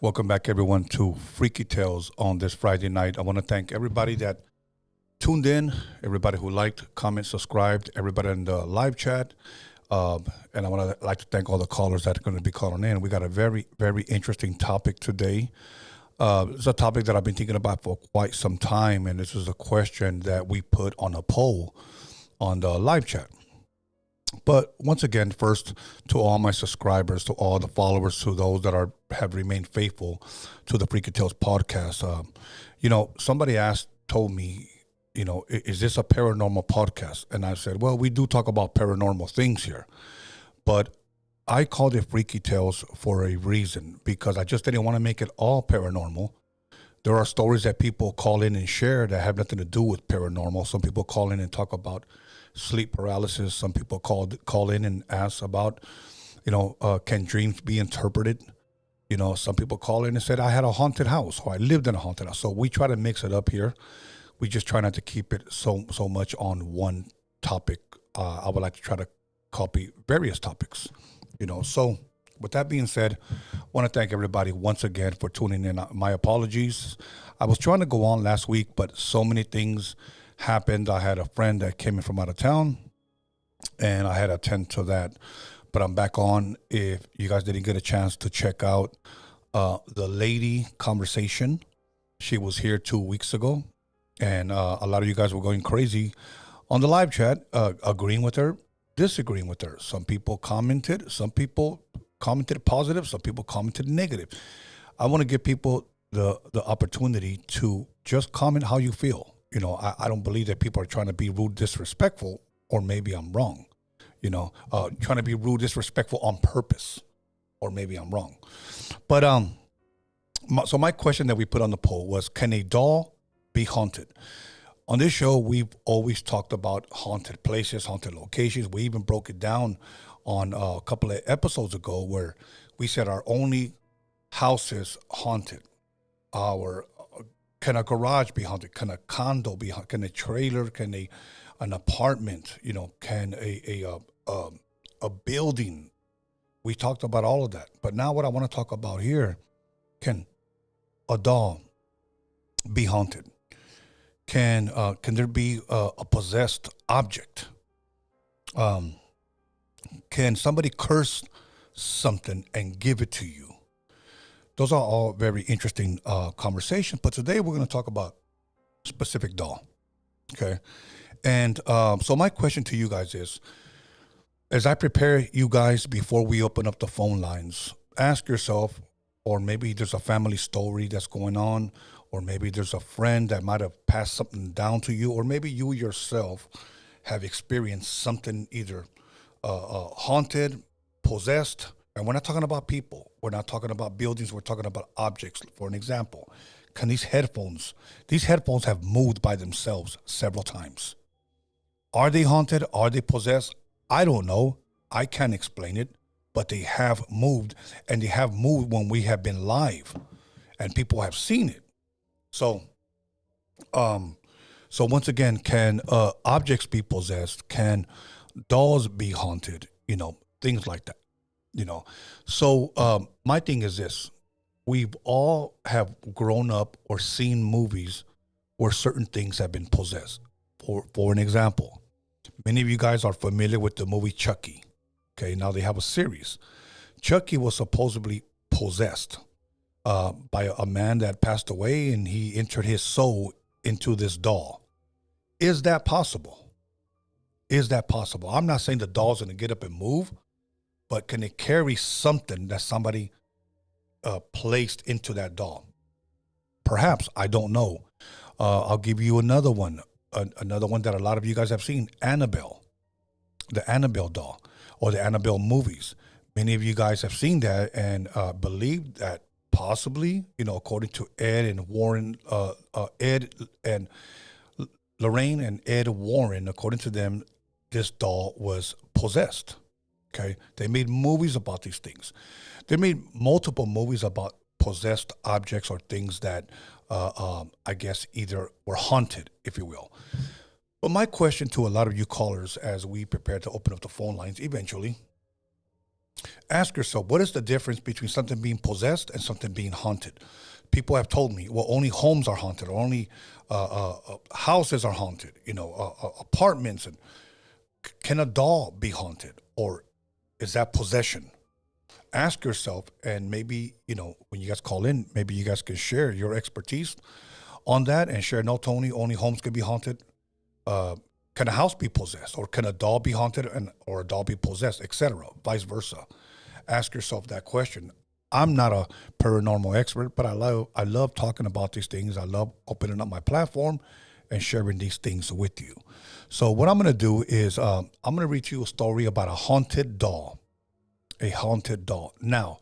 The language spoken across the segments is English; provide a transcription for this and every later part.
Welcome back, everyone, to Freaky Tales on this Friday night. I want to thank everybody that tuned in, everybody who liked, commented, subscribed, everybody in the live chat. And I want to like to thank all the callers that are going to be calling in. We got a very, very interesting topic today. It's a topic that I've been thinking about for quite some time, and this is a question that we put on a poll on the live chat. But once again, first, to all my subscribers, to all the followers, to those that have remained faithful to the Freaky Tales podcast, somebody told me, is this a paranormal podcast? And I said, well, we do talk about paranormal things here, but I called it Freaky Tales for a reason, because I just didn't want to make it all paranormal. There are stories that people call in and share that have nothing to do with paranormal. Some people call in and talk about sleep paralysis. Some people call in and ask about, can dreams be interpreted? Some people call in and said, I had a haunted house, or I lived in a haunted house. So we try to mix it up here. We just try not to keep it so much on one topic. I would like to try to copy various topics, So with that being said, I want to thank everybody once again for tuning in. My apologies. I was trying to go on last week, but so many things happened. I had a friend that came in from out of town, and I had to attend to that. But I'm back on. If you guys didn't get a chance to check out the lady conversation, she was here 2 weeks ago, and a lot of you guys were going crazy on the live chat, agreeing with her, disagreeing with her. Some people commented positive, some people commented negative. I want to give people the opportunity to just comment how you feel. I don't believe that people are trying to be rude, disrespectful, or maybe I'm wrong. Trying to be rude, disrespectful on purpose, or maybe I'm wrong. But so my question that we put on the poll was, can a doll be haunted? On this show, we've always talked about haunted places, haunted locations. We even broke it down on a couple of episodes ago where we said our only house is haunted. Can a garage be haunted? Can a condo be haunted? Can a trailer? Can an apartment? Can a building? We talked about all of that. But now what I want to talk about here, can a doll be haunted? Can there be a possessed object? Can somebody curse something and give it to you? Those are all very interesting conversations. But today we're going to talk about a specific doll. Okay. And so my question to you guys is, as I prepare you guys before we open up the phone lines, ask yourself, or maybe there's a family story that's going on, or maybe there's a friend that might have passed something down to you, or maybe you yourself have experienced something either haunted, possessed. And we're not talking about people. We're not talking about buildings. We're talking about objects. For an example, can these headphones have moved by themselves several times? Are they haunted? Are they possessed? I don't know. I can't explain it, but they have moved, and they have moved when we have been live and people have seen it. So once again, can objects be possessed? Can dolls be haunted? Things like that. So my thing is this: we've all have grown up or seen movies where certain things have been possessed. For an example, many of you guys are familiar with the movie Chucky. Okay, now they have a series. Chucky was supposedly possessed by a man that passed away, and he entered his soul into this doll. Is that possible? Is that possible? I'm not saying the doll's going to get up and move, but can it carry something that somebody placed into that doll? Perhaps, I don't know. I'll give you another one that a lot of you guys have seen, Annabelle, the Annabelle doll, or the Annabelle movies. Many of you guys have seen that and believe that possibly, according to Ed and Warren, Ed and Lorraine and Ed Warren, according to them, this doll was possessed. Okay, they made movies about these things. They made multiple movies about possessed objects or things that I guess either were haunted, if you will. But my question to a lot of you callers as we prepare to open up the phone lines eventually, ask yourself, what is the difference between something being possessed and something being haunted? People have told me, well, only homes are haunted, or only houses are haunted, apartments. And can a doll be haunted, or is that possession? Ask yourself, and maybe, when you guys call in, maybe you guys can share your expertise on that and share, no, Tony, only homes can be haunted. Can a house be possessed, or can a doll be haunted or a doll be possessed, etc., vice versa? Ask yourself that question. I'm not a paranormal expert, but I love talking about these things. I love opening up my platform and sharing these things with you. So what I'm going to do is I'm going to read you a story about a haunted doll. A haunted doll. Now,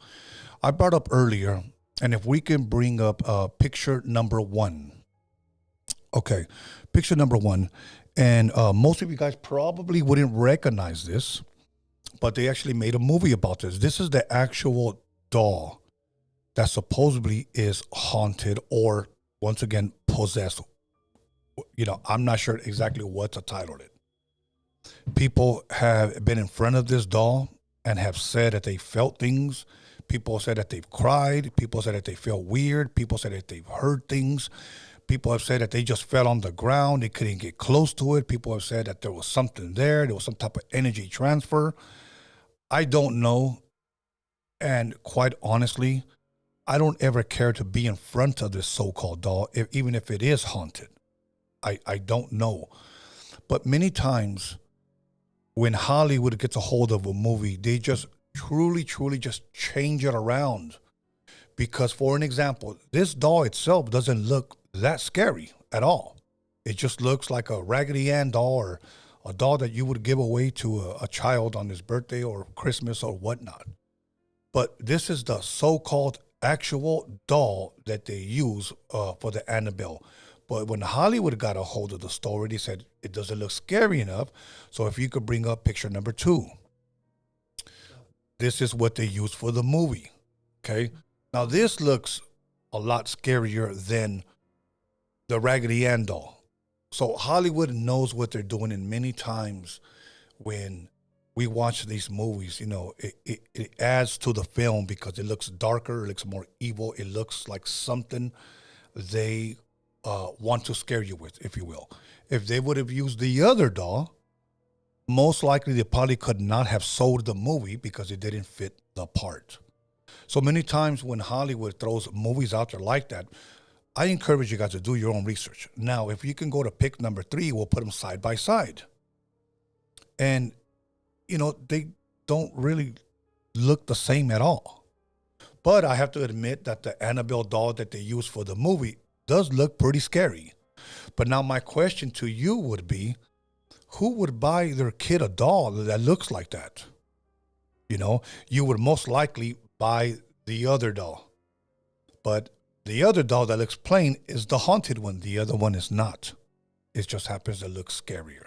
I brought up earlier, and if we can bring up picture number 1. Okay, picture number 1. And most of you guys probably wouldn't recognize this, but they actually made a movie about this. This is the actual doll that supposedly is haunted, or once again, possessed. I'm not sure exactly what to title it. People have been in front of this doll and have said that they felt things. People said that they've cried. People said that they felt weird. People said that they've heard things. People have said that they just fell on the ground. They couldn't get close to it. People have said that there was something there. There was some type of energy transfer. I don't know. And quite honestly, I don't ever care to be in front of this so-called doll, even if it is haunted. I don't know. But many times when Hollywood gets a hold of a movie, they just truly just change it around. Because for an example, this doll itself doesn't look that scary at all. It just looks like a Raggedy Ann doll, or a doll that you would give away to a child on his birthday or Christmas or whatnot. But this is the so-called actual doll that they use for the Annabelle. But when Hollywood got a hold of the story, they said it doesn't look scary enough. So if you could bring up picture number 2. This is what they used for the movie. Okay. Now this looks a lot scarier than the Raggedy Ann doll. So Hollywood knows what they're doing, and many times when we watch these movies, it adds to the film because it looks darker, it looks more evil, it looks like something they want to scare you with, if you will. If they would have used the other doll, most likely they probably could not have sold the movie because it didn't fit the part. So many times when Hollywood throws movies out there like that, I encourage you guys to do your own research. Now, if you can go to pick number 3, we'll put them side by side. And, they don't really look the same at all. But I have to admit that the Annabelle doll that they used for the movie does look pretty scary. But now my question to you would be, who would buy their kid a doll that looks like that? You would most likely buy the other doll. But the other doll that looks plain is the haunted one. The other one is not. It just happens to look scarier.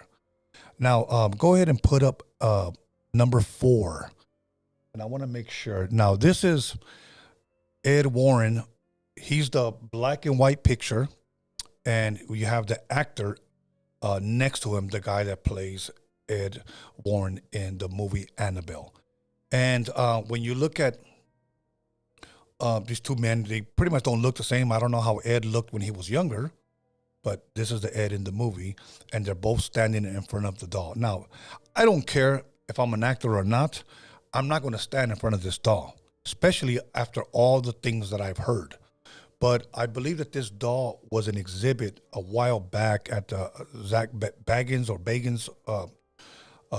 Now, go ahead and put up number 4. And I want to make sure. Now, this is Ed Warren. He's the black and white picture. And you have the actor next to him, the guy that plays Ed Warren in the movie Annabelle. And when you look at these two men, they pretty much don't look the same. I don't know how Ed looked when he was younger. but this is the Ed in the movie, and they're both standing in front of the doll. Now, I don't care if I'm an actor or not. I'm not going to stand in front of this doll, especially after all the things that I've heard. But I believe that this doll was an exhibit a while back at the Zach Bagans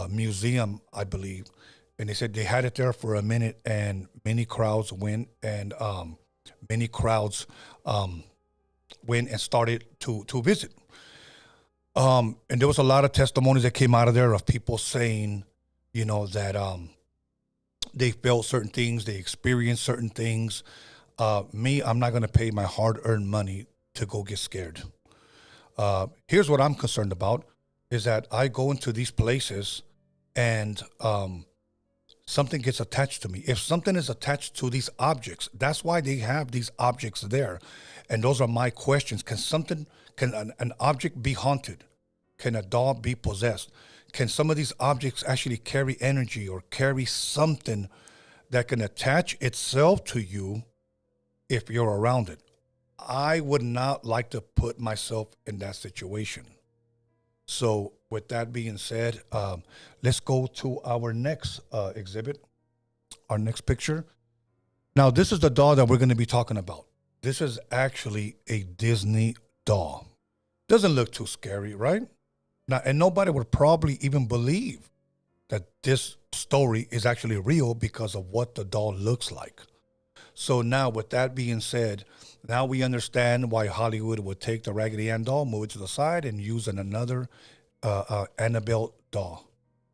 museum, I believe. And they said they had it there for a minute, and many crowds went, and many crowds went and started to visit. And there was a lot of testimonies that came out of there of people saying, that they felt certain things, they experienced certain things. Me, I'm not going to pay my hard-earned money to go get scared. Here's what I'm concerned about, is that I go into these places and something gets attached to me. If something is attached to these objects, that's why they have these objects there. And those are my questions. Can an object be haunted? Can a doll be possessed? Can some of these objects actually carry energy or carry something that can attach itself to you if you're around it? I would not like to put myself in that situation. So with that being said, let's go to our next exhibit, our next picture. Now, this is the doll that we're going to be talking about. This is actually a Disney doll. Doesn't look too scary, right? Now, and nobody would probably even believe that this story is actually real because of what the doll looks like. So now, with that being said, now we understand why Hollywood would take the Raggedy Ann doll, move it to the side, and use another Annabelle doll.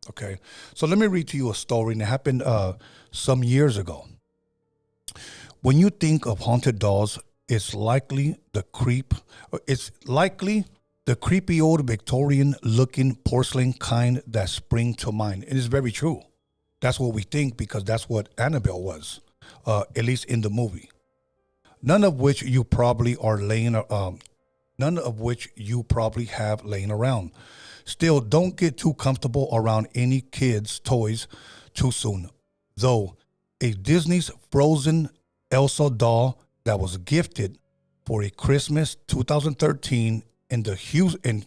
Okay, so let me read to you a story, and it happened some years ago. When you think of haunted dolls, it's likely the creepy old Victorian-looking porcelain kind that spring to mind. It is very true. That's what we think because that's what Annabelle was, at least in the movie. None of which you probably have laying around. Still, don't get too comfortable around any kids' toys too soon. Though, a Disney's Frozen Elsa doll that was gifted for a Christmas 2013 in the Houston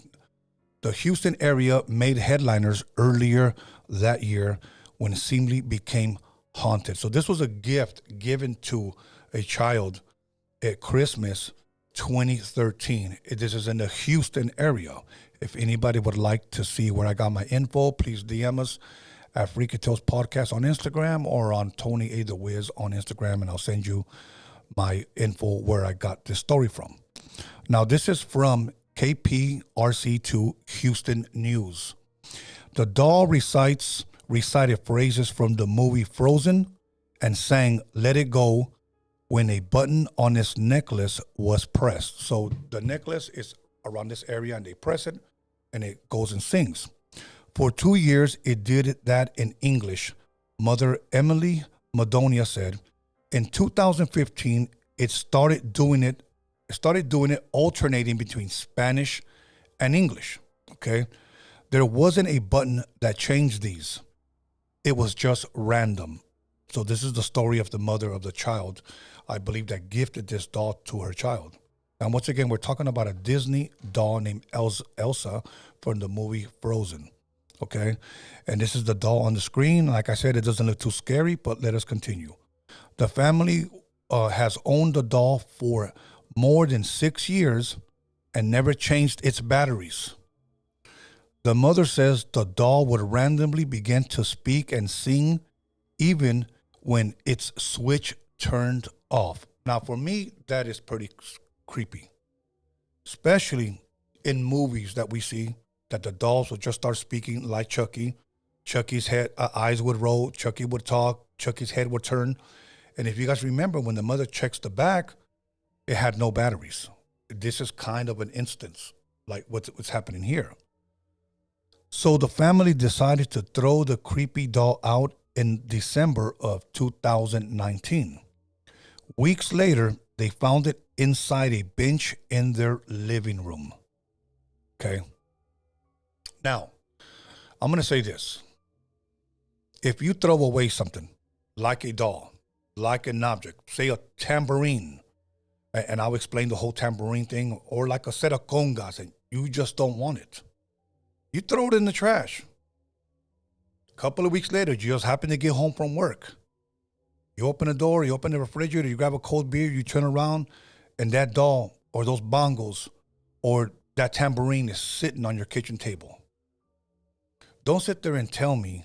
area made headliners earlier that year when it seemingly became haunted. So this was a gift given to a child at Christmas 2013. This is in the Houston area. If anybody would like to see where I got my info, please DM us at Freaky Tales Podcast on Instagram or on Tony A. The Wiz on Instagram, and I'll send you my info where I got this story from. Now, this is from KPRC2 Houston News. The doll recited phrases from the movie Frozen and sang "Let It Go" when a button on its necklace was pressed. So the necklace is around this area and they press it and it goes and sings. For 2 years, it did that in English. Mother Emily Madonia said, in 2015, it started doing it alternating between Spanish and English, okay? There wasn't a button that changed these. It was just random. So this is the story of the mother of the child, I believe, that gifted this doll to her child. And once again, we're talking about a Disney doll named Elsa from the movie Frozen, okay? And this is the doll on the screen. Like I said, it doesn't look too scary, but let us continue. The family has owned the doll for more than 6 years and never changed its batteries. The mother says the doll would randomly begin to speak and sing even when its switch turned off. Now, for me, that is pretty creepy, especially in movies that we see that the dolls would just start speaking like Chucky. Chucky's head, eyes would roll, Chucky would talk, Chucky's head would turn. And if you guys remember, when the mother checks the back, it had no batteries. This is kind of an instance like what's happening here. So the family decided to throw the creepy doll out in December of 2019. Weeks later, they found it inside a bench in their living room. Okay. Now, I'm going to say this. If you throw away something like a doll, like an object, say a tambourine, and I'll explain the whole tambourine thing, or like a set of congas, and you just don't want it. You throw it in the trash. A couple of weeks later, you just happen to get home from work. You open the door, you open the refrigerator, you grab a cold beer, you turn around, and that doll or those bongos or that tambourine is sitting on your kitchen table. Don't sit there and tell me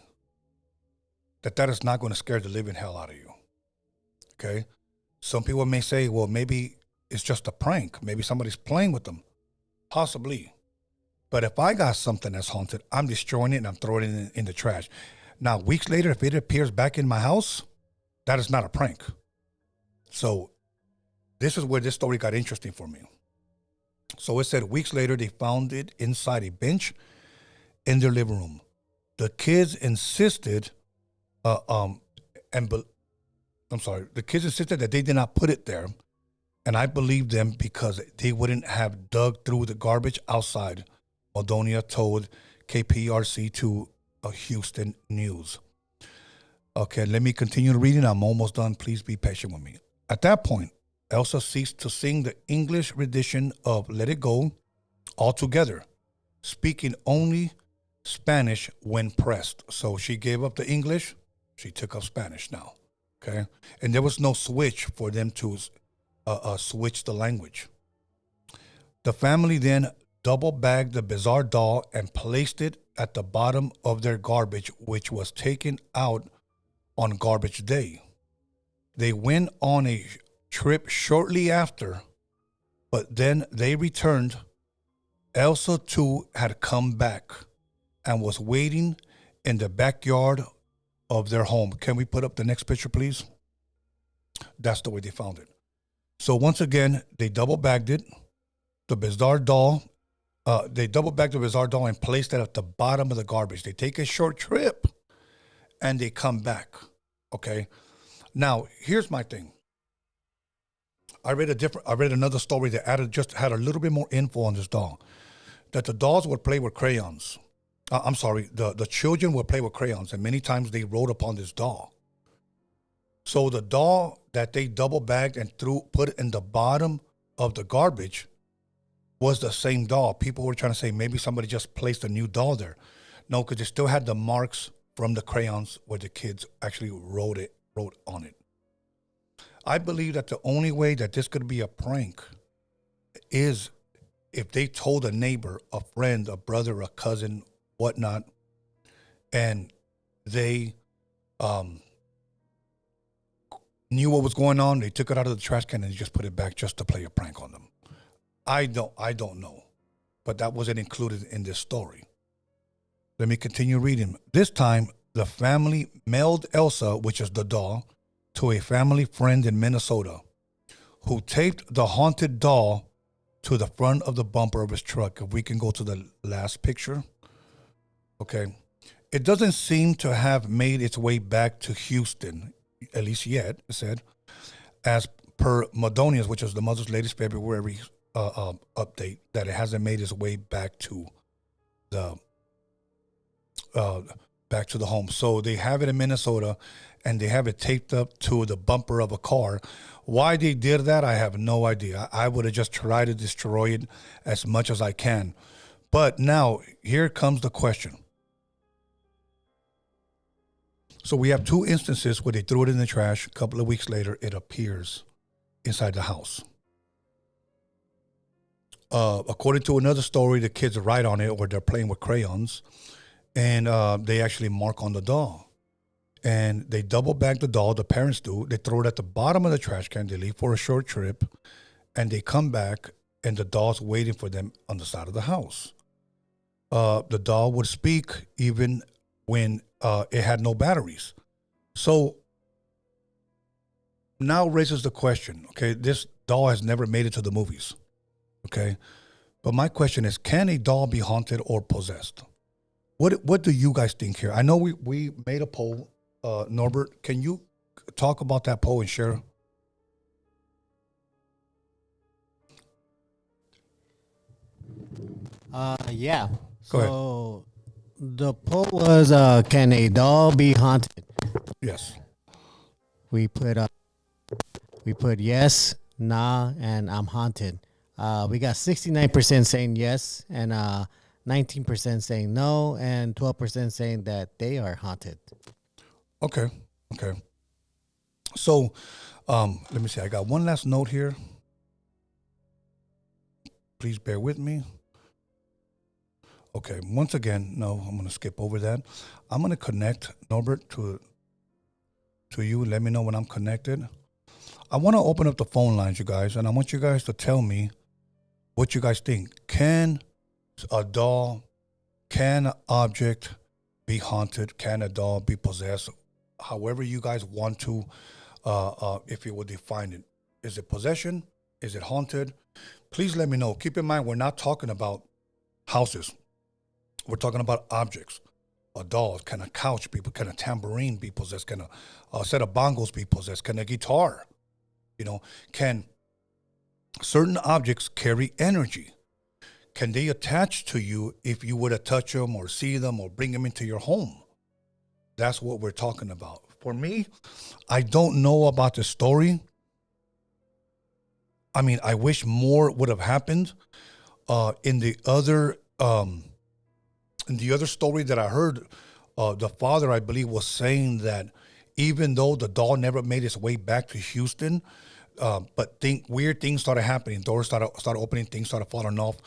that that is not going to scare the living hell out of you. Okay? Some people may say, well, maybe it's just a prank. Maybe somebody's playing with them. Possibly. But if I got something that's haunted, I'm destroying it and I'm throwing it in the trash. Now, weeks later, if it appears back in my house, that is not a prank. So this is where this story got interesting for me. So it said weeks later, they found it inside a bench in their living room. The kids insisted, the kids insisted that they did not put it there. And I believe them because they wouldn't have dug through the garbage outside, Madonia told KPRC to Houston News. Okay, let me continue reading. I'm almost done. Please be patient with me. At that point, Elsa ceased to sing the English rendition of Let It Go altogether, speaking only Spanish when pressed. So she gave up the English. She took up Spanish now. Okay, and there was no switch for them to switch the language. The family then double-bagged the bizarre doll and placed it at the bottom of their garbage, which was taken out on garbage day. They went on a trip shortly after, but then they returned. Elsa too had come back and was waiting in the backyard of their home. Can we put up the next picture, please? That's the way they found it. So once again, they double-bagged it. The bizarre doll, they double-bagged the bizarre doll and placed it at the bottom of the garbage. They take a short trip and they come back. Okay. Now, here's my thing. I read another story that had a little bit more info on this doll. That the dolls would play with crayons. The children would play with crayons, and many times they wrote upon this doll. So the doll that they double-bagged and put in the bottom of the garbage was the same doll. People were trying to say maybe somebody just placed a new doll there. No, because they still had the marks from the crayons where the kids actually wrote on it. I believe that the only way that this could be a prank is if they told a neighbor, a friend, a brother, a cousin, whatnot, and they knew what was going on. They took it out of the trash can and they just put it back just to play a prank on them. I don't know, but that wasn't included in this story. Let me continue reading. This time, the family mailed Elsa, which is the doll, to a family friend in Minnesota, who taped the haunted doll to the front of the bumper of his truck. If we can go to the last picture. Okay. It doesn't seem to have made its way back to Houston, at least yet, it said, as per Madonia's, which is the mother's latest February update, that it hasn't made its way back to the home. So they have it in Minnesota, and they have it taped up to the bumper of a car. Why they did that, I have no idea. I would have just tried to destroy it as much as I can. But now, here comes the question. So we have two instances where they threw it in the trash. A couple of weeks later, it appears inside the house. According to another story, the kids write on it, or they're playing with crayons, and they actually mark on the doll. And they double bag the doll, the parents do. They throw it at the bottom of the trash can. They leave for a short trip, and they come back, and the doll's waiting for them on the side of the house. The doll would speak even when it had no batteries. So now raises the question, okay, this doll has never made it to the movies, okay? But my question is, can a doll be haunted or possessed? What do you guys think here? I know we made a poll. Norbert, can you talk about that poll and share? Yeah. Go ahead. So the poll was, can a doll be haunted? Yes. We put yes nah, and I'm haunted. We got 69% saying yes, and 19% saying no, and 12% saying that they are haunted. Okay. Okay. So, let me see. I got one last note here. Please bear with me. Okay. Once again, no, I'm going to skip over that. I'm going to connect Norbert to you. Let me know when I'm connected. I want to open up the phone lines, you guys, and I want you guys to tell me what you guys think. Can a doll, can an object be haunted? Can a doll be possessed? However you guys want to, if you would define it. Is it possession? Is it haunted? Please let me know. Keep in mind, we're not talking about houses. We're talking about objects. A doll, can a couch be, can a tambourine be possessed? Can a set of bongos be possessed? Can a guitar? Can certain objects carry energy? Can they attach to you if you were to touch them or see them or bring them into your home? That's what we're talking about. For me, I don't know about the story. I mean, I wish more would have happened. In the other story that I heard, the father, I believe, was saying that even though the doll never made its way back to Houston, but weird things started happening. Doors started opening, things started falling off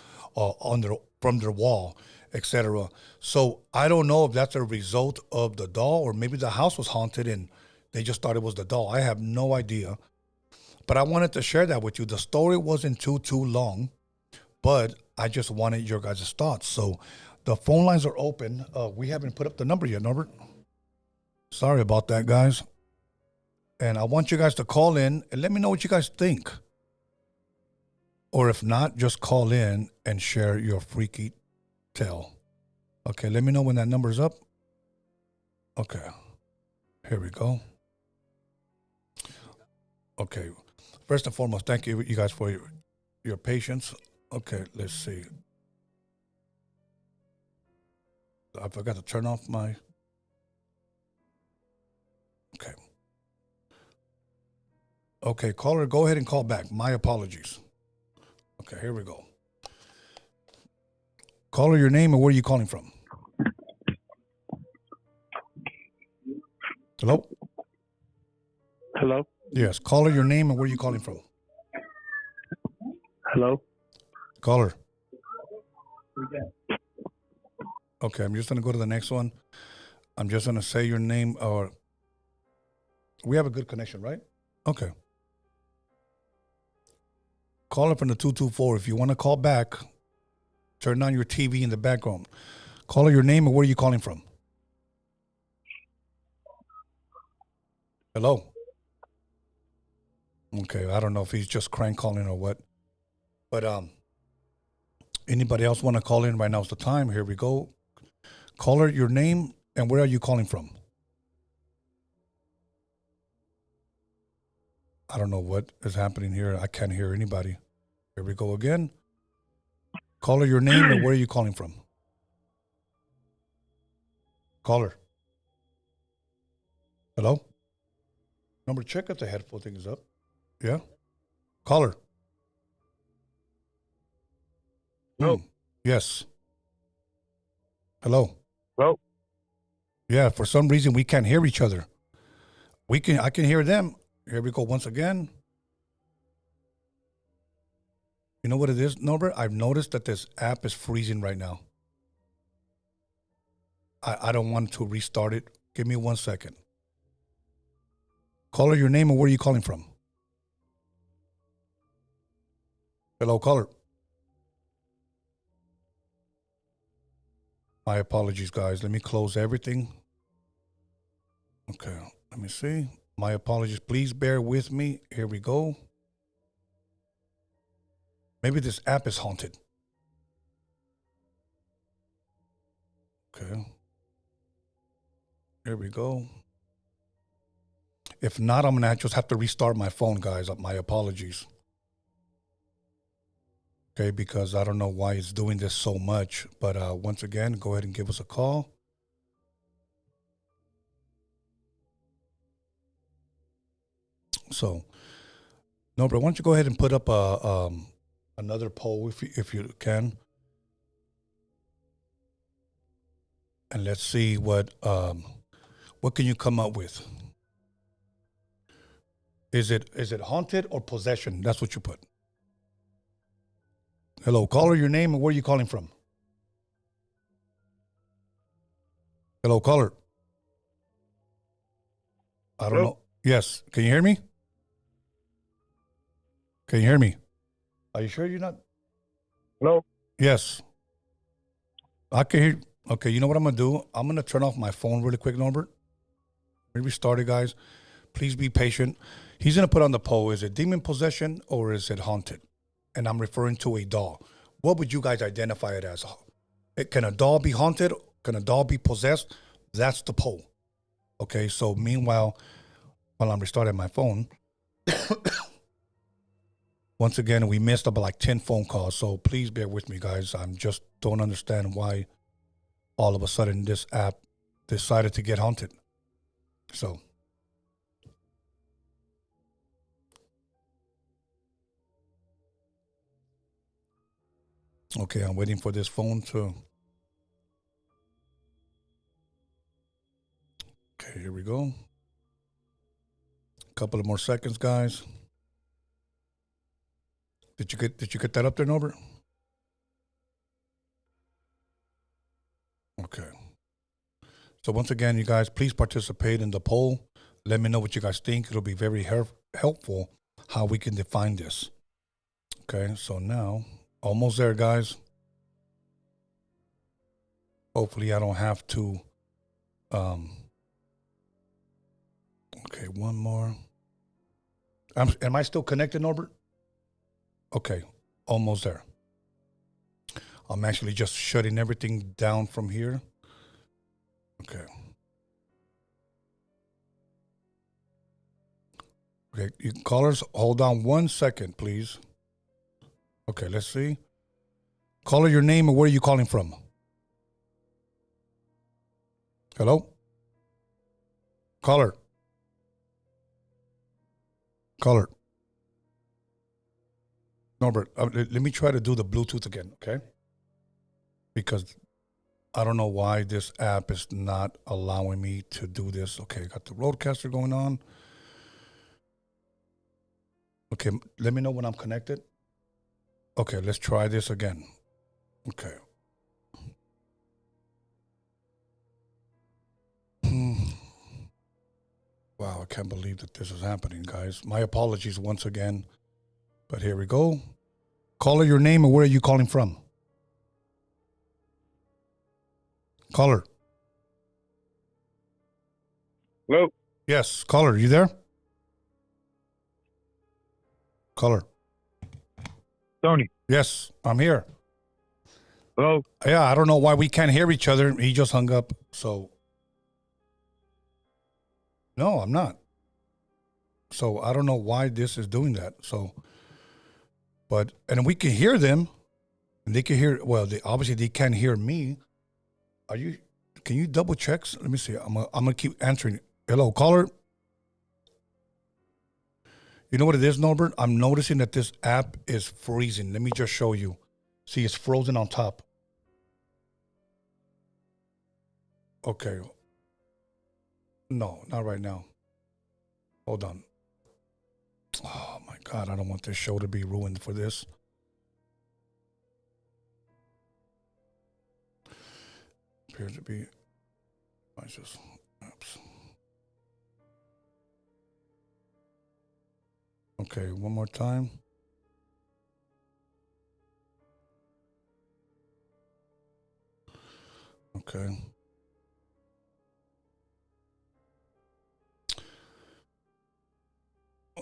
from their wall, etc. So I don't know if that's a result of the doll, or maybe the house was haunted and they just thought it was the doll. I have no idea. But I wanted to share that with you. The story wasn't too long, but I just wanted your guys' thoughts. So the phone lines are open. We haven't put up the number yet, Norbert. Sorry about that, guys. And I want you guys to call in and let me know what you guys think. Or if not, just call in and share your freaky tale. Okay, let me know when that number's up. Okay, here we go. Okay, first and foremost, thank you guys for your patience. Okay, let's see. I forgot to turn off my... Okay. Okay, caller, go ahead and call back. My apologies. Okay, here we go. Caller, your name and where are you calling from? Hello? Hello? Yes, caller, your name and where are you calling from? Hello? Caller. Okay, I'm just going to go to the next one. I'm just going to say your name, or we have a good connection, right? Okay. Caller from the 224. If you want to call back, turn on your TV in the background. Caller, your name and where are you calling from? Hello? Okay, I don't know if he's just crank calling or what. But anybody else want to call in? Right now's the time. Here we go. Caller, your name and where are you calling from? I don't know what is happening here. I can't hear anybody. Here we go again. Caller, your name and where are you calling from? Caller. Hello? Number, check if the headphone thing is up. Yeah? Caller. No. Yes. Hello. Hello? Yeah, for some reason we can't hear each other. I can hear them. Here we go once again. You know what it is, Norbert? I've noticed that this app is freezing right now. I don't want to restart it. Give me 1 second. Caller, your name and where are you calling from? Hello, caller. My apologies, guys. Let me close everything. Okay, let me see. My apologies. Please bear with me. Here we go. Maybe this app is haunted. Okay. Here we go. If not, I'm going to just have to restart my phone, guys. My apologies. Okay, because I don't know why it's doing this so much. But once again, go ahead and give us a call. So Norbert, why don't you go ahead and put up another poll if you can, and let's see what can you come up with. Is it haunted or possession? That's what you put. Hello, caller, your name and where are you calling from? Hello, caller. I don't Hello? know. Yes, can you hear me? Can you hear me? Are you sure you're not? Hello? Yes. I can hear. Okay, you know what I'm going to do? I'm going to turn off my phone really quick, Norbert. Let me restart it, guys. Please be patient. He's going to put on the poll, is it demon possession or is it haunted? And I'm referring to a doll. What would you guys identify it as? Can a doll be haunted? Can a doll be possessed? That's the poll. Okay, so meanwhile, while I'm restarting my phone, once again, we missed about like 10 phone calls, so please bear with me, guys. I just don't understand why all of a sudden this app decided to get haunted. So, okay, I'm waiting for this phone to... Okay, here we go. A couple of more seconds, guys. Did you get that up there, Norbert? Okay. So once again, you guys, please participate in the poll. Let me know what you guys think. It'll be very helpful how we can define this. Okay, so now, almost there, guys. Hopefully I don't have to... Okay, one more. Am I still connected, Norbert? Okay, almost there. I'm actually just shutting everything down from here. Okay. Okay, you callers, hold on 1 second, please. Okay, let's see. Caller, your name and where are you calling from? Hello? Caller. Caller. Norbert, let me try to do the Bluetooth again, okay? Because I don't know why this app is not allowing me to do this. Okay, got the roadcaster going on. Okay, let me know when I'm connected. Okay, let's try this again. Okay. Wow, I can't believe that this is happening, guys. My apologies once again. But here we go. Caller, your name and where are you calling from? Caller. Hello? Yes, caller, you there? Caller. Tony? Yes, I'm here. Hello? Yeah, I don't know why we can't hear each other. He just hung up. So, no, I'm not. So I don't know why this is doing that. So, but, and we can hear them and they can hear, well, obviously they can't hear me. Can you double check? Let me see. I'm going to keep answering. Hello, caller. You know what it is, Norbert? I'm noticing that this app is freezing. Let me just show you. See, it's frozen on top. Okay. No, not right now. Hold on. Oh my God, I don't want this show to be ruined for this. Appears to be. I just. Oops. Okay, one more time. Okay.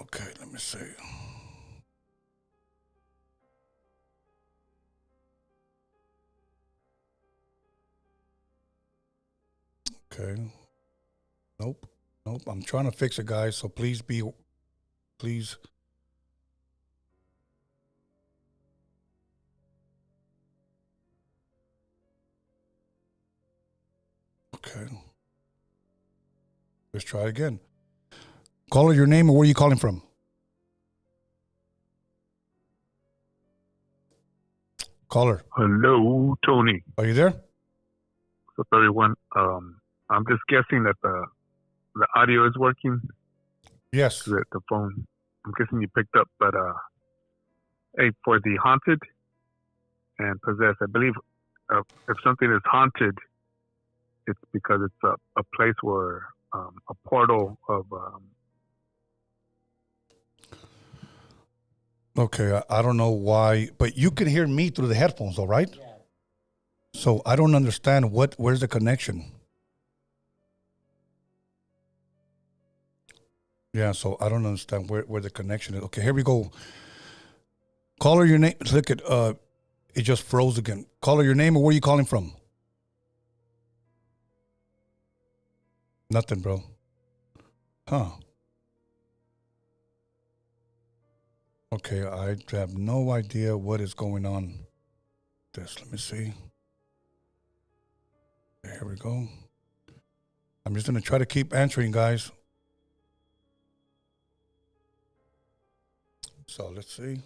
Okay, let me see. Okay. Nope. Nope. I'm trying to fix it, guys. So please. Okay. Let's try again. Caller, your name and where are you calling from? Caller, Hello, Tony. are you there? So 31. I'm just guessing that the audio is working. Yes. The phone. I'm guessing you picked up, but hey, for the haunted and possessed, I believe if something is haunted, it's because it's a place where a portal of Okay, I don't know why, but you can hear me through the headphones, all right? Yeah. So I don't understand where's the connection? Yeah, so I don't understand where the connection is. Okay, here we go. Caller, your name. Look at it just froze again. Caller, your name and where are you calling from? Nothing, bro. Huh. Okay, I have no idea what is going on. Let me see. Here we go. I'm just going to try to keep answering, guys. So let's see.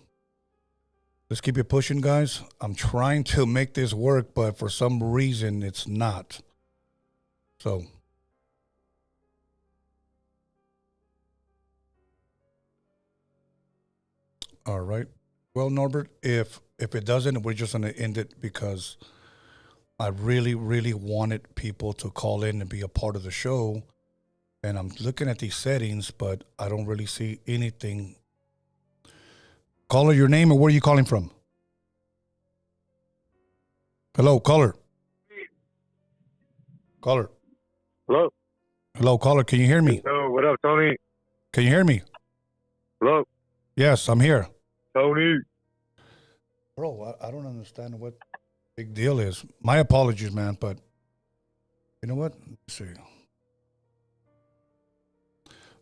Let's keep it pushing, guys. I'm trying to make this work, but for some reason it's not. So. All right. Well, Norbert, if it doesn't, we're just going to end it because I really, really wanted people to call in and be a part of the show. And I'm looking at these settings, but I don't really see anything. Caller, your name and where are you calling from? Hello, caller. Caller. Hello. Hello, caller. Can you hear me? Hello. What up, Tony? Can you hear me? Hello. Yes, I'm here. Tony. Bro, I don't understand what big deal is. My apologies, man, but you know what? Let's see.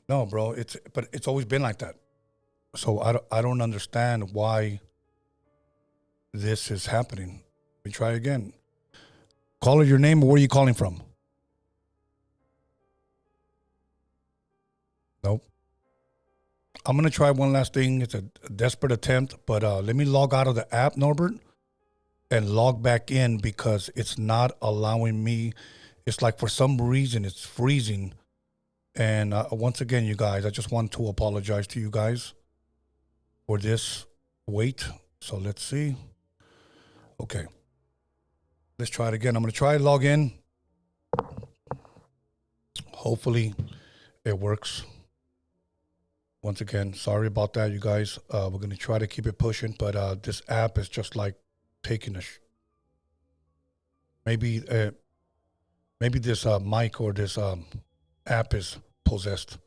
No, bro, it's always been like that. So I don't understand why this is happening. We try again. Caller, your name, where are you calling from? Nope. I'm going to try one last thing. It's a desperate attempt, but let me log out of the app, Norbert, and log back in because it's not allowing me. It's like for some reason it's freezing. And once again, you guys, I just want to apologize to you guys for this wait. So let's see. Okay. Let's try it again. I'm going to try to log in. Hopefully it works. Once again, sorry about that, you guys. We're going to try to keep it pushing, but this app is just like taking a maybe this mic or this app is possessed.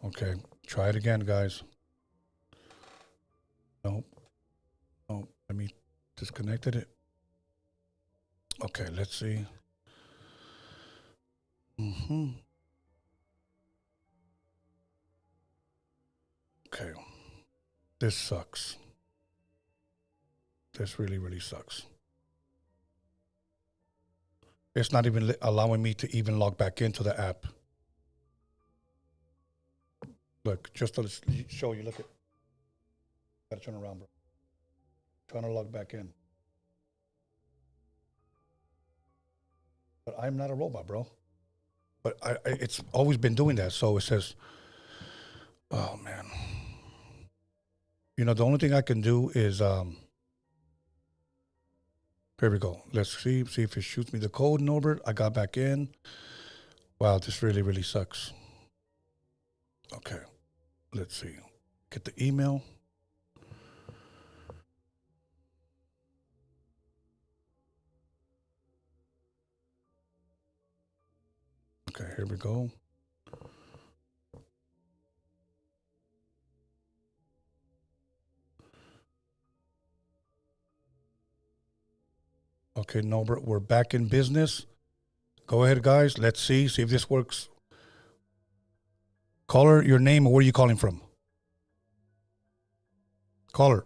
Okay, try it again, guys. Nope. Oh, let me disconnected it. Okay, let's see. Okay, this sucks. This really, really sucks. It's not even allowing me to even log back into the app. Look, just to show you, look at. Gotta turn around, bro. Trying to log back in. But I'm not a robot, bro. But it's always been doing that. So it says, oh, man. You know, the only thing I can do is, here we go. Let's see if it shoots me the code, Norbert. I got back in. Wow, this really, really sucks. Okay, let's see. Get the email. Okay, here we go. Okay, Norbert, we're back in business. Go ahead, guys. Let's see if this works. Caller, your name and where are you calling from? Caller.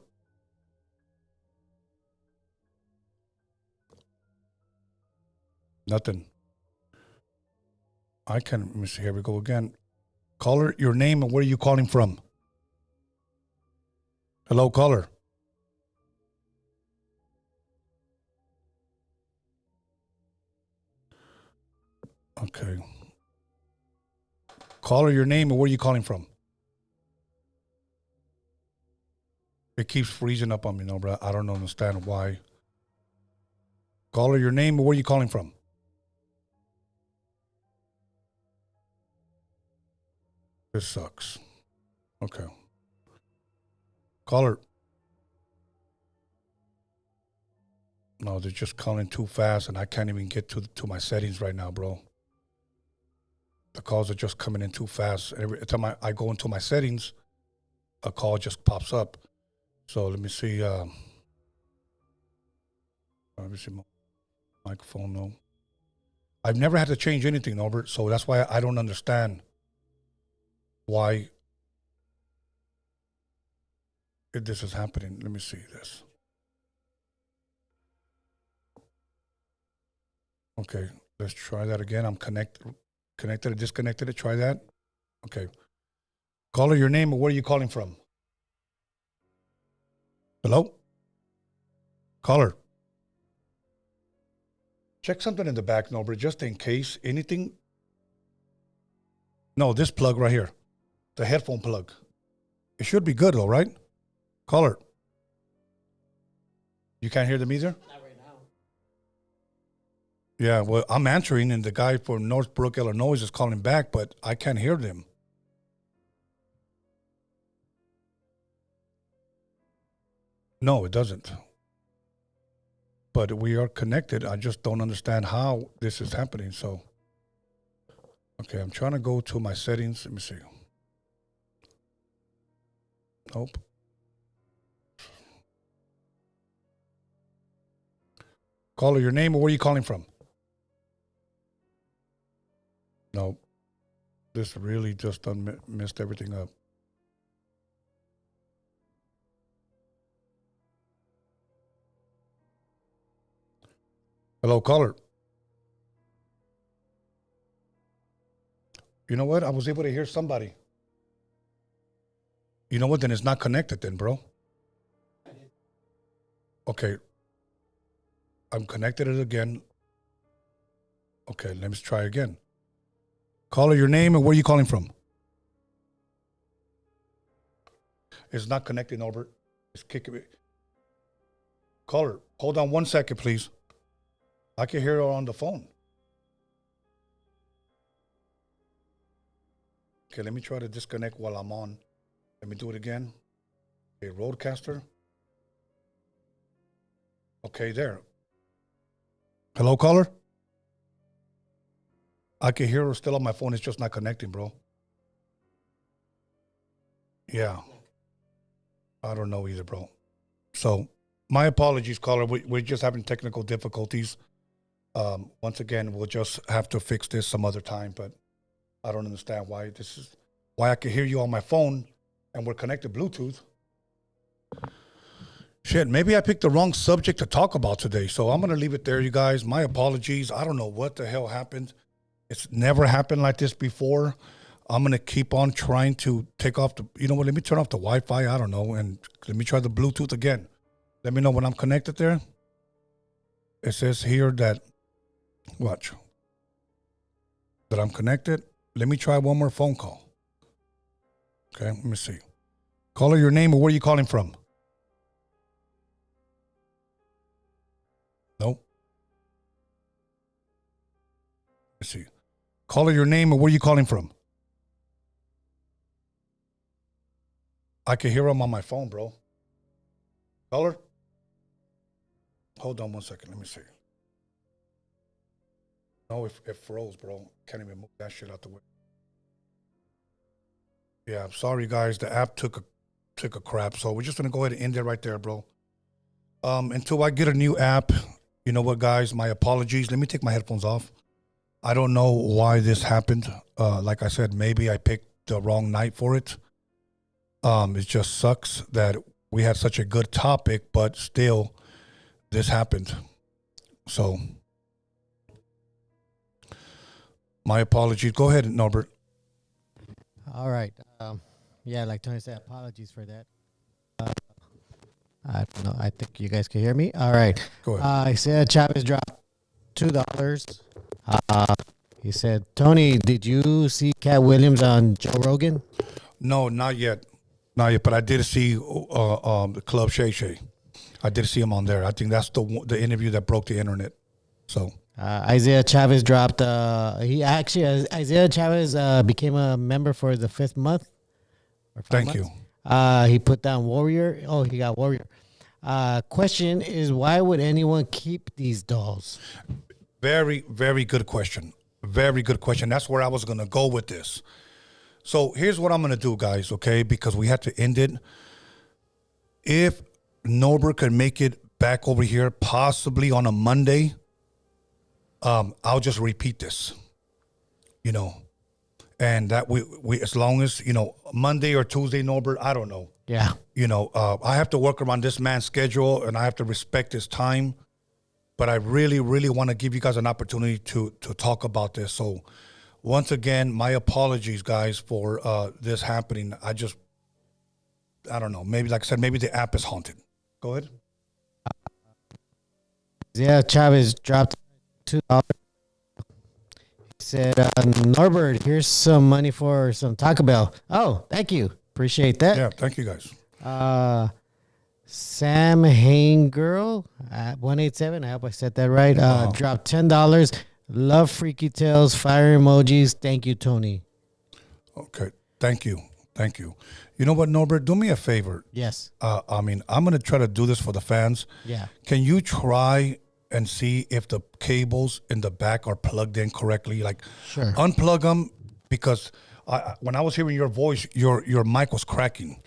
Nothing. I can't. Let me see. Here we go again. Caller, your name and where are you calling from? Hello, caller. Okay. Caller, your name and where are you calling from? It keeps freezing up on me, no, bro. I don't understand why. Caller, your name and where are you calling from? This sucks. Okay. Caller. No, they're just calling too fast, and I can't even get to my settings right now, bro. The calls are just coming in too fast. Every time I go into my settings, a call just pops up. So let me see. Let me see. Microphone, no. I've never had to change anything, Norbert, so that's why I don't understand why this is happening. Let me see this. Okay, let's try that again. I'm connected and disconnected. Try that. Okay. Caller, your name and where are you calling from? Hello? Caller. Check something in the back, Norbert, just in case anything. No, this plug right here. The headphone plug. It should be good though, right? Caller. You can't hear them either? Not right now. Yeah, well, I'm answering, and the guy from Northbrook, Illinois is calling back, but I can't hear them. No, it doesn't. But we are connected. I just don't understand how this is happening. So, okay, I'm trying to go to my settings. Let me see. Nope. Caller, your name or where are you calling from? Nope. This really just done messed everything up. Hello, caller. You know what? I was able to hear somebody. You know what? Then it's not connected then, bro. Okay. I'm connected it again. Okay, let me try again. Caller, your name and where are you calling from? It's not connecting, Norbert. It's kicking me. Caller, hold on 1 second, please. I can hear her on the phone. Okay, let me try to disconnect while I'm on. Let me do it again. Okay, Roadcaster. Okay, there. Hello, caller? I can hear her still on my phone. It's just not connecting, bro. Yeah. I don't know either, bro. So, my apologies, caller. We're just having technical difficulties. Once again, we'll just have to fix this some other time, but I don't understand why I can hear you on my phone and we're connected Bluetooth. Shit, maybe I picked the wrong subject to talk about today, so I'm going to leave it there, you guys. My apologies. I don't know what the hell happened. It's never happened like this before. I'm going to keep on trying to take off you know what, let me turn off the Wi-Fi, I don't know, and let me try the Bluetooth again. Let me know when I'm connected there. It says here that, watch, that I'm connected. Let me try one more phone call. Okay, let me see. Caller, your name or where are you calling from? Nope. Let's see. Caller, your name or where are you calling from? I can hear him on my phone, bro. Caller? Hold on 1 second. Let me see. No, it froze, bro. Can't even move that shit out the way. Yeah, I'm sorry, guys. The app took a crap, so we're just gonna go ahead and end it right there, bro. Until I get a new app, you know what, guys? My apologies. Let me take my headphones off. I don't know why this happened. Like I said, maybe I picked the wrong night for it. It just sucks that we had such a good topic, but still, this happened. So, my apologies. Go ahead, Norbert. All right. Yeah, like Tony said, apologies for that. I don't know. I think you guys can hear me. All right. Go ahead. I said Chavez dropped $2. He said, Tony, did you see Cat Williams on Joe Rogan? No, not yet. Not yet, but I did see the Club Shay Shay. I did see him on there. I think that's the interview that broke the internet. So Isaiah Chavez dropped. Isaiah Chavez became a member for the 5th month. Thank you. He put down Warrior. Oh, he got Warrior. Question is, why would anyone keep these dolls? Very, very good question. Very good question. That's where I was going to go with this. So here's what I'm going to do, guys, okay? Because we had to end it. If Norbert could make it back over here, possibly on a Monday, I'll just repeat this, and that we as long as, Monday or Tuesday, Norbert, I don't know. Yeah. I have to work around this man's schedule and I have to respect his time. But I really, really want to give you guys an opportunity to talk about this. So once again, my apologies, guys, for this happening. I don't know. Maybe, like I said, maybe the app is haunted. Go ahead. Yeah, Chavez dropped $2. He said, Norbert, here's some money for some Taco Bell. Oh, thank you. Appreciate that. Yeah, thank you, guys. Sam Hain Girl at 187. I hope I said that right. Dropped $10. Love Freaky Tales. Fire emojis. Thank you, Tony. Okay. Thank you. Thank you. You know what, Norbert? Do me a favor. Yes. I'm going to try to do this for the fans. Yeah. Can you try and see if the cables in the back are plugged in correctly? Like, sure. Unplug them, because when I was hearing your voice, your mic was cracking.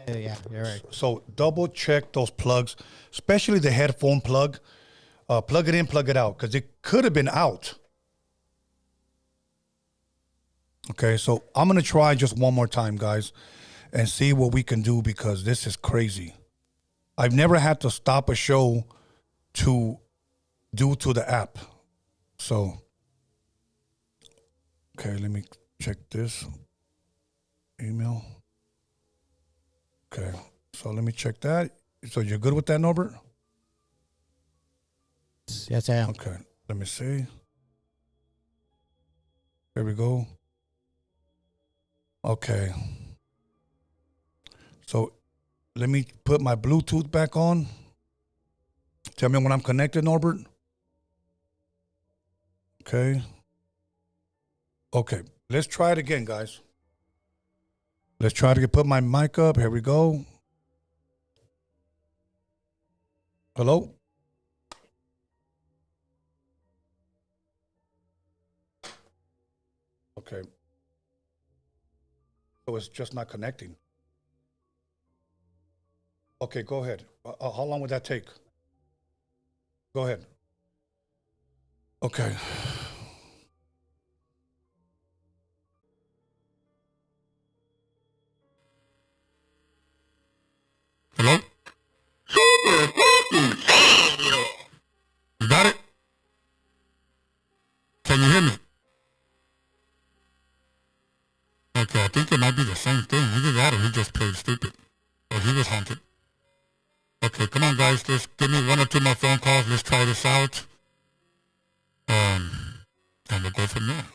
Yeah, you're right. So double check those plugs, especially the headphone plug. Plug it in, plug it out, because it could have been out. Okay, so I'm going to try just one more time, guys, and see what we can do, because this is crazy. I've never had to stop a show due to the app. So, okay, let me check this email. Okay, so let me check that. So you're good with that, Norbert? Yes, I am. Okay, let me see. There we go. Okay. So let me put my Bluetooth back on. Tell me when I'm connected, Norbert. Okay. Okay, let's try it again, guys. Let's try to put my mic up. Here we go. Hello? Okay. So it's just not connecting. Okay, go ahead. How long would that take? Go ahead. Okay. Hello? You got it? Can you hear me? Okay, I think it might be the same thing. Either that or he just played stupid. Or he was haunted. Okay, come on, guys. Just give me 1 or 2 more phone calls. Let's try this out. And we'll go from there.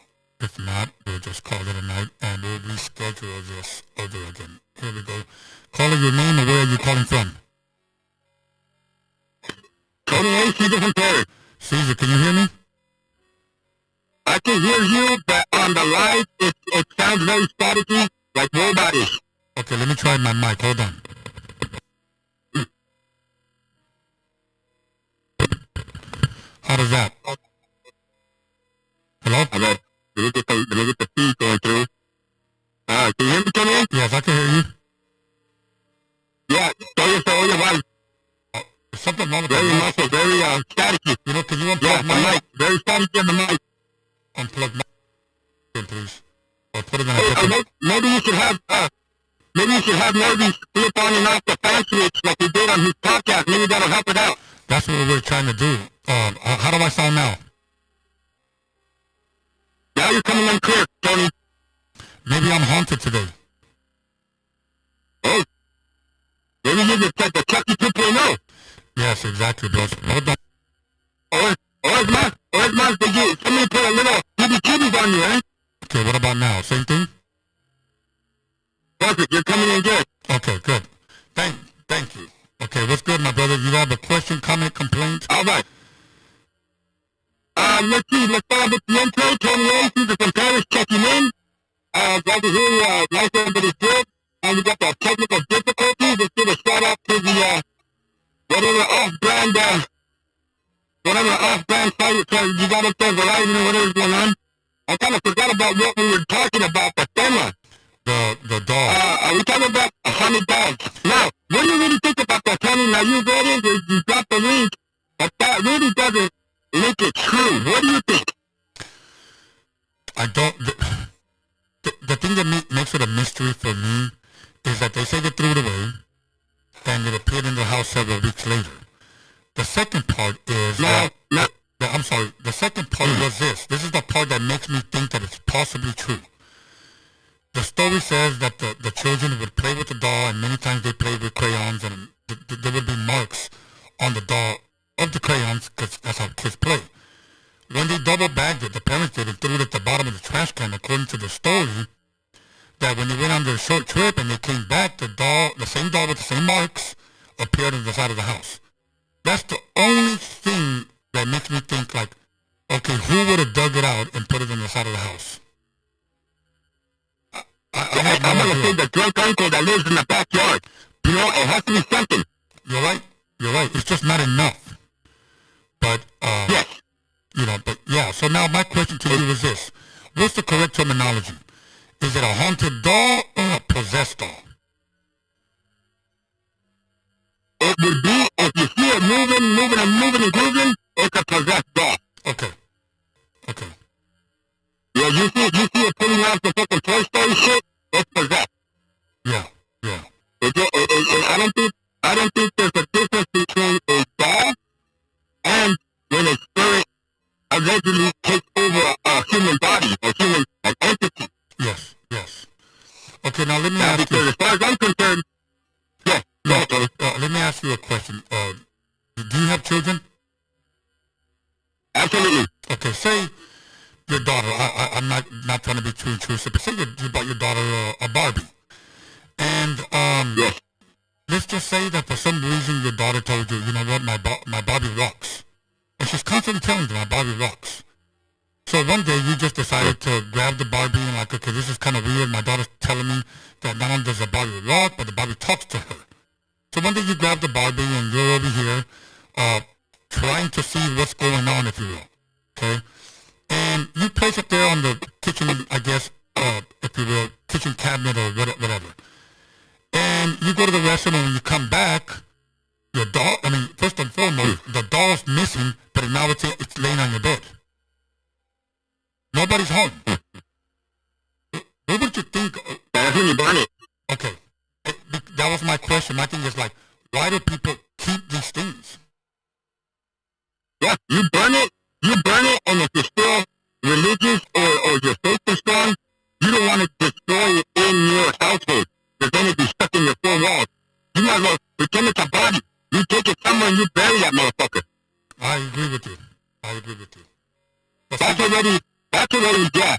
If not, we'll just call it a night and we'll reschedule this over again. Here we go. Calling your name, or where are you calling from? Tony A. Caesar from Paris. Caesar, can you hear me? I can hear you, but on the live, it sounds very staticky, like robotish. Okay, let me try my mic. Hold on. How does that? Hello? Hello. Let me get the feed going through. Can you hear me, Tony? Yes, I can hear you. Yeah, tell your wife. There's something wrong with very muscle, very staticky. You know, can you unplug my mic? Very staticky on the mic. Unplug my mic, please. Or put it in a different... Maybe you should have Norby flip on and off the fan switch like he did on his podcast. Maybe that'll help it out. That's what we're trying to do. How do I sound now? Now you're coming in clear, Tony. Maybe I'm haunted today. Oh. Maybe you're the Chucky 2.0. Yes, exactly, bro. Hold on. Or it's Mark, somebody put a little BBQ same thing? Perfect. You're coming in good. Okay, good. Thank you. Okay, what's good, my brother? You have a question, comment, complaint? All right. Let's see. Let's start with the intro. Tony Elsa from Paris checking in. Glad to hear you. Nice everybody's good. And we got the technical difficulties. Let's give a shout out to the whatever off-brand site you got up there, Verizon or whatever's going on. I kind of forgot about what we were talking about, but then The dog. are we talking about 100 dogs? Now, what do you really think about that, Tony? Now, you read it, you got the link, but that really doesn't make it true. What do you think? I don't. The thing that makes it a mystery for me is that they say they threw it away, and it appeared in the house several weeks later. The second part is I'm sorry. The second part was this. This is the part that makes me think that it's possibly true. The story says that the children would play with the doll, and many times they played with crayons, and there would be marks on the doll of the crayons, because that's how kids play. When they double-bagged it, the parents did, and threw it at the bottom of the trash can, according to the story, that when they went on their short trip and they came back, the same doll with the same marks, appeared on the side of the house. That's the only thing that makes me think, like, okay, who would have dug it out and put it on the side of the house? I'm going to say the drunk uncle that lives in the backyard. You know, it has to be something. You're right. It's just not enough. But, Yes. So now my question to you is this. What's the correct terminology? Is it a haunted doll or a possessed doll? It would be, if you see it moving and grooving, it's a possessed doll. Okay. Yeah, you see it putting out the fucking Toy Story shit, it's possessed. Yeah. I don't think there's a difference between a doll and when a spirit allegedly takes over a human body, a human entity. Yes. Okay, now let me ask you. Because as far as I'm concerned, yes, let me ask you a question. Do you have children? absolutely. Okay, say your daughter, I'm not trying to be too intrusive, but say you bought your daughter a Barbie. And, Yes. let's just say that for some reason your daughter told you, you know what, my Barbie rocks. And she's constantly telling you my Barbie rocks. So one day you just decided to grab the Barbie and like, okay, this is kind of weird. My daughter's telling me that not only does the Barbie rock, but the Barbie talks to her. So one day you grab the Barbie and you're over here, trying to see what's going on, if you will. Okay? And you place it there on the kitchen, I guess, if you will, kitchen cabinet or whatever. And you go to the restroom, and when you come back, your doll, first and foremost, the doll's missing, but now it's laying on your bed. Nobody's home. What would you think? That's when you burn it. Okay. That was my question. My thing is like, why do people keep these things? Yeah, you burn it, and if you're still religious or your faith is strong, you don't want to destroy it in your household. Because then it'd be stuck in your four walls. You might as well pretend it's a body. You take it somewhere and you bury that motherfucker. I agree with you. But That's already, yeah.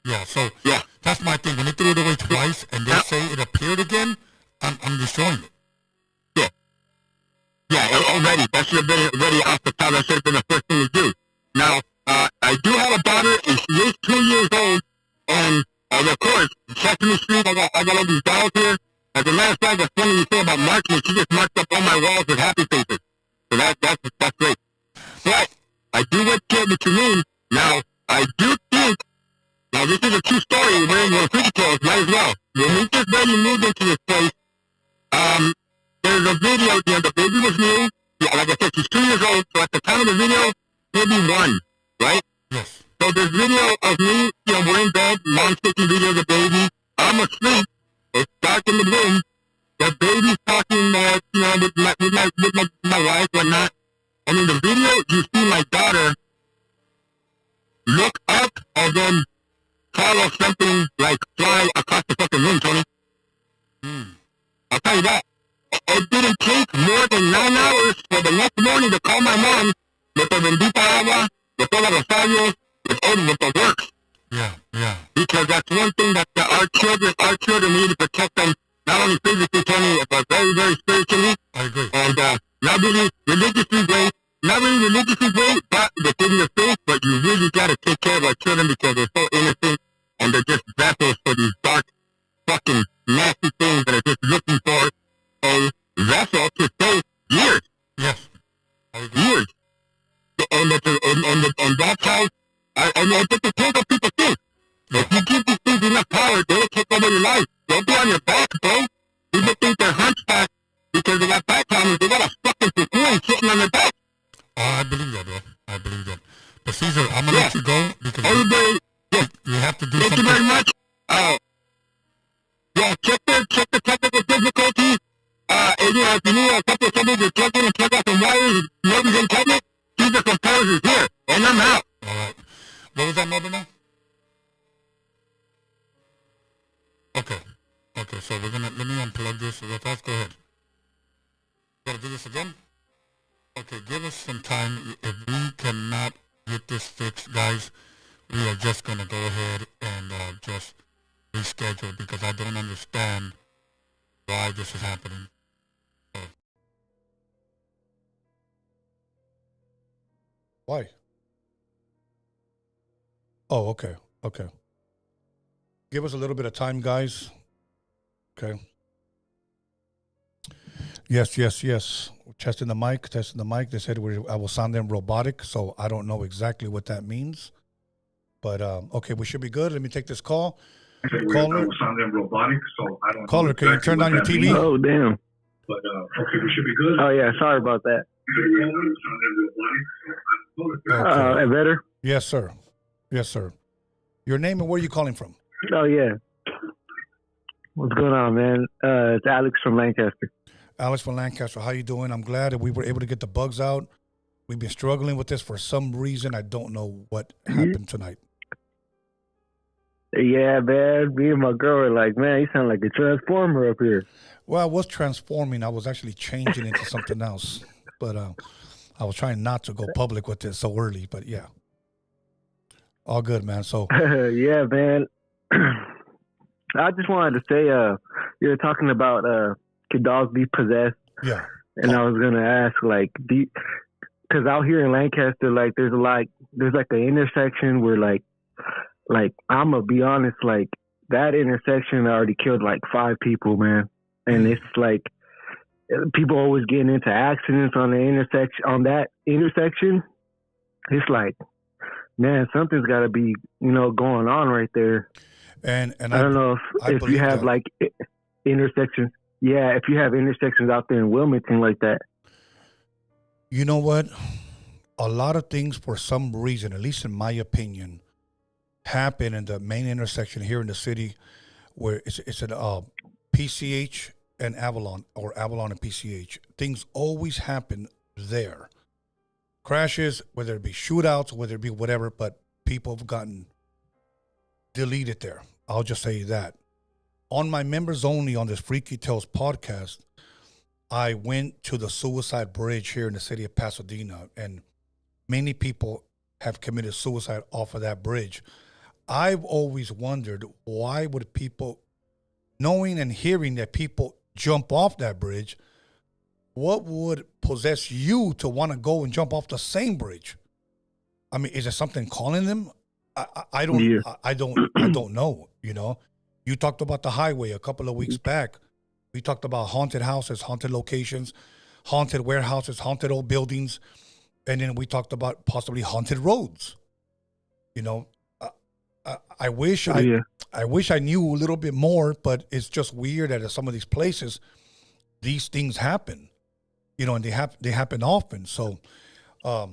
yeah, so Yeah. that's my thing. When they threw it away twice and they say it appeared again, I'm destroying it. Yeah, already. That should have been already off the top. That should have been the first thing to do. Now, I do have a daughter, and she is 2 years old, and of course, Sesame Street, I got all these dolls here. As a matter of fact, that's funny you say about marking. She just marked up all my walls with happy faces. So that's great. But I do get what you mean. Now, I do think, now this is a true story, we're in your freaky tales, might as well. When we just barely moved into this place, there's a video, the baby was new. Yeah, like I said, she's 2 years old, so at the time of the video, maybe 1, right? Yes. So there's video of me, we're in bed, mom's taking video of the baby. I'm asleep. It's dark in the room. The baby's talking, with my wife, whatnot. And in the video, you see my daughter look up and then follow something like fly across the fucking room, Tony. I'll tell you that. It didn't take more than 9 hours for the next morning to call my mom with the bendita agua, with all the rosarios, with the works. Yeah. Because that's one thing that our children need to protect them, not only physically, Tony, but very, very spiritually. I agree. And not really religiously based, but within your faith, but you really got to take care of our children because they're so innocent and they're just vessels for these dark, fucking nasty things that are just looking for a vessel to stay years. Yes. I agree. Years. And that's how I know it's the thing that people think. Yeah. If you give these things enough power, they'll take over your life. They'll be on your back, bro. People think they're hunchback because they got back problems. They got a fucking cocoon sitting on their back. Oh, I believe that, bro. I believe that. But Caesar, I'm gonna let you go because you have to do something. Thank you very much. Check the technical difficulties. If you need a couple of something to check in and check out some wires, maybe some technique, Caesar Compose is here, and I'm out. All right. What was that number now? Okay, so let me unplug this real fast. Go ahead. Gotta do this again? Okay, give us some time. If we cannot get this fixed, guys, we are just gonna go ahead and just reschedule because I don't understand why this is happening. So. Why? Oh, okay. Give us a little bit of time, guys. Okay. Yes. Testing the mic. They said I will sound them robotic, so I don't know exactly what that means. But, okay, we should be good. Let me take this call. Caller. I will sound them robotic, so I don't Caller, know exactly can you turn on your TV? Means. Oh, damn. But, okay, we should be good. Oh, yeah, sorry about that. Okay. Better? Yes, sir. Your name and where are you calling from? Oh, yeah. What's going on, man? It's Alex from Lancaster. Alex from Lancaster, how you doing? I'm glad that we were able to get the bugs out. We've been struggling with this for some reason. I don't know what happened tonight. Yeah, man. Me and my girl were like, man, you sound like a transformer up here. Well, I was transforming. I was actually changing into something else. But I was trying not to go public with this so early. But, yeah. All good, man. So yeah, man. I just wanted to say, you were talking about could dogs be possessed? Yeah. And I was gonna ask, like, because out here in Lancaster, like, there's like an intersection where, like I'm gonna be honest, like that intersection already killed like 5 people, man. And it's like people always getting into accidents on that intersection. It's like, man, something's got to be, going on right there. And I don't know if you have like intersections. Yeah, if you have intersections out there in Wilmington like that. You know what? A lot of things, for some reason, at least in my opinion, happen in the main intersection here in the city, where it's at PCH and Avalon, or Avalon and PCH. Things always happen there. Crashes, whether it be shootouts, whether it be whatever, but people have gotten deleted there. I'll just say that. On my members only on this Freaky Tales podcast, I went to the suicide bridge here in the city of Pasadena, and many people have committed suicide off of that bridge. I've always wondered, why would people, knowing and hearing that people jump off that bridge, what would possess you to want to go and jump off the same bridge? I mean, is there something calling them? I don't know. You talked about the highway a couple of weeks back. We talked about haunted houses, haunted locations, haunted warehouses, haunted old buildings, and then we talked about possibly haunted roads. I wish I knew a little bit more, but it's just weird that at some of these places, these things happen, and they happen often. So, but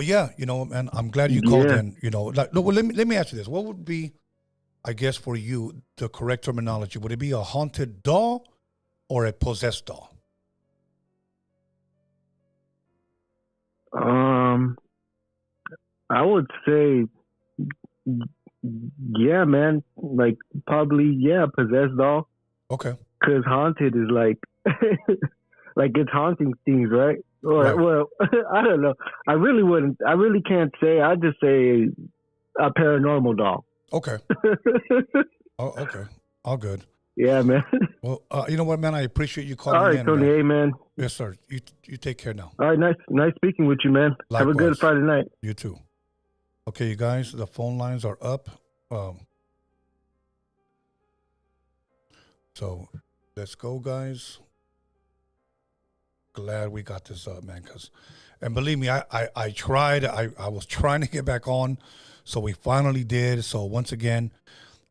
yeah, and I'm glad you called in. Let me ask you this: what would be, I guess, for you, the correct terminology? Would it be a haunted doll or a possessed doll? I would say, yeah, man. Like, probably, possessed doll. Okay. Because haunted is like, like it's haunting things, right? Or, right. Well, I don't know. I really can't say. I'd just say a paranormal doll. Okay. Oh, okay. All good. Yeah, man. Well, you know what, man? I appreciate you calling All right, in. Tony. Man. Hey, man. Yes, sir. You take care now. All right, nice speaking with you, man. Likewise. Have a good Friday night. You too. Okay, you guys, the phone lines are up. So let's go, guys. Glad we got this up, man. And believe me, I tried. I was trying to get back on, so we finally did. So once again,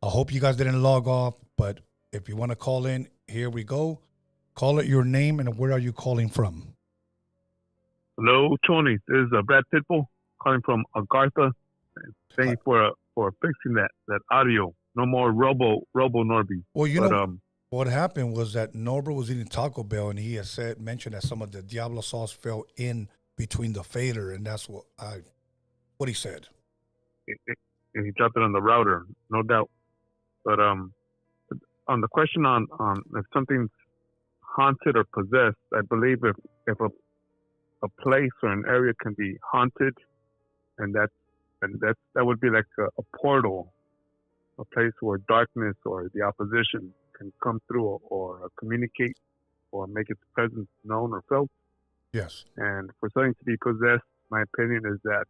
I hope you guys didn't log off, but if you want to call in, here we go. Call it your name and where are you calling from? Hello, Tony. This is Brad Pitbull calling from Agartha. Thank you for fixing that audio. No more Robo NORBEEZ. Well, you know what happened was that Norbert was eating Taco Bell and he had mentioned that some of the Diablo sauce fell in between the fader, and that's what he said. He dropped it on the router, no doubt. But on the question on if something's haunted or possessed, I believe if a place or an area can be haunted, and that would be like a portal, a place where darkness or the opposition can come through or communicate or make its presence known or felt. Yes. And for something to be possessed, my opinion is that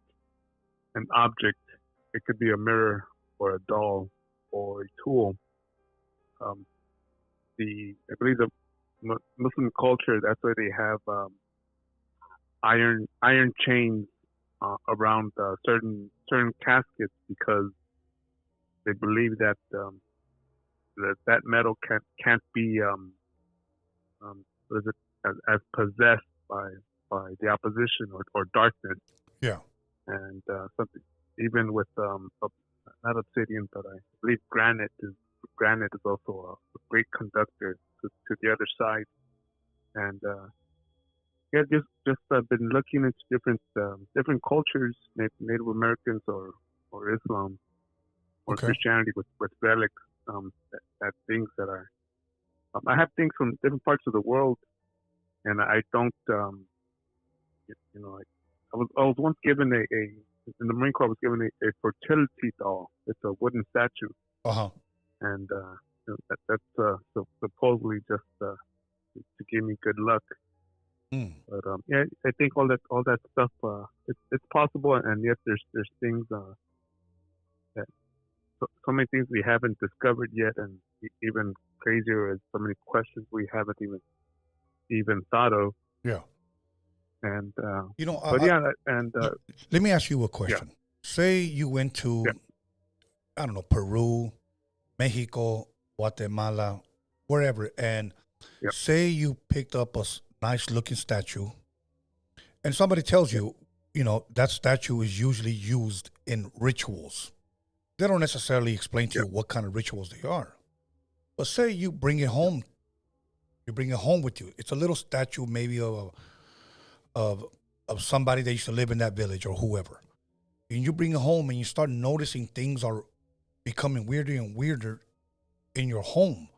an object, it could be a mirror or a doll or a tool. I believe the Muslim culture, that's why they have iron chains around certain caskets, because they believe that that metal can't be as possessed by the opposition or darkness. Yeah. And something even with not obsidian, but I believe granite is also a great conductor to the other side. And just been looking into different cultures, Native Americans or Islam or Christianity with relics, that things that are. I have things from different parts of the world, and I don't. I was once given in the Marine Corps. I was given a fertility doll. It's a wooden statue. And that's supposedly just to give me good luck. But I think all that stuff it's possible, and yet there's things that so many things we haven't discovered yet, and even crazier is so many questions we haven't even thought of. Yeah. And let me ask you a question. Yeah. Say you went to I don't know, Peru, Mexico, Guatemala, wherever, and say you picked up a nice looking statue, and somebody tells you, that statue is usually used in rituals. They don't necessarily explain to you what kind of rituals they are. But say you bring it home. You bring it home with you. It's a little statue maybe of somebody that used to live in that village or whoever. And you bring it home and you start noticing things are becoming weirder and weirder in your home.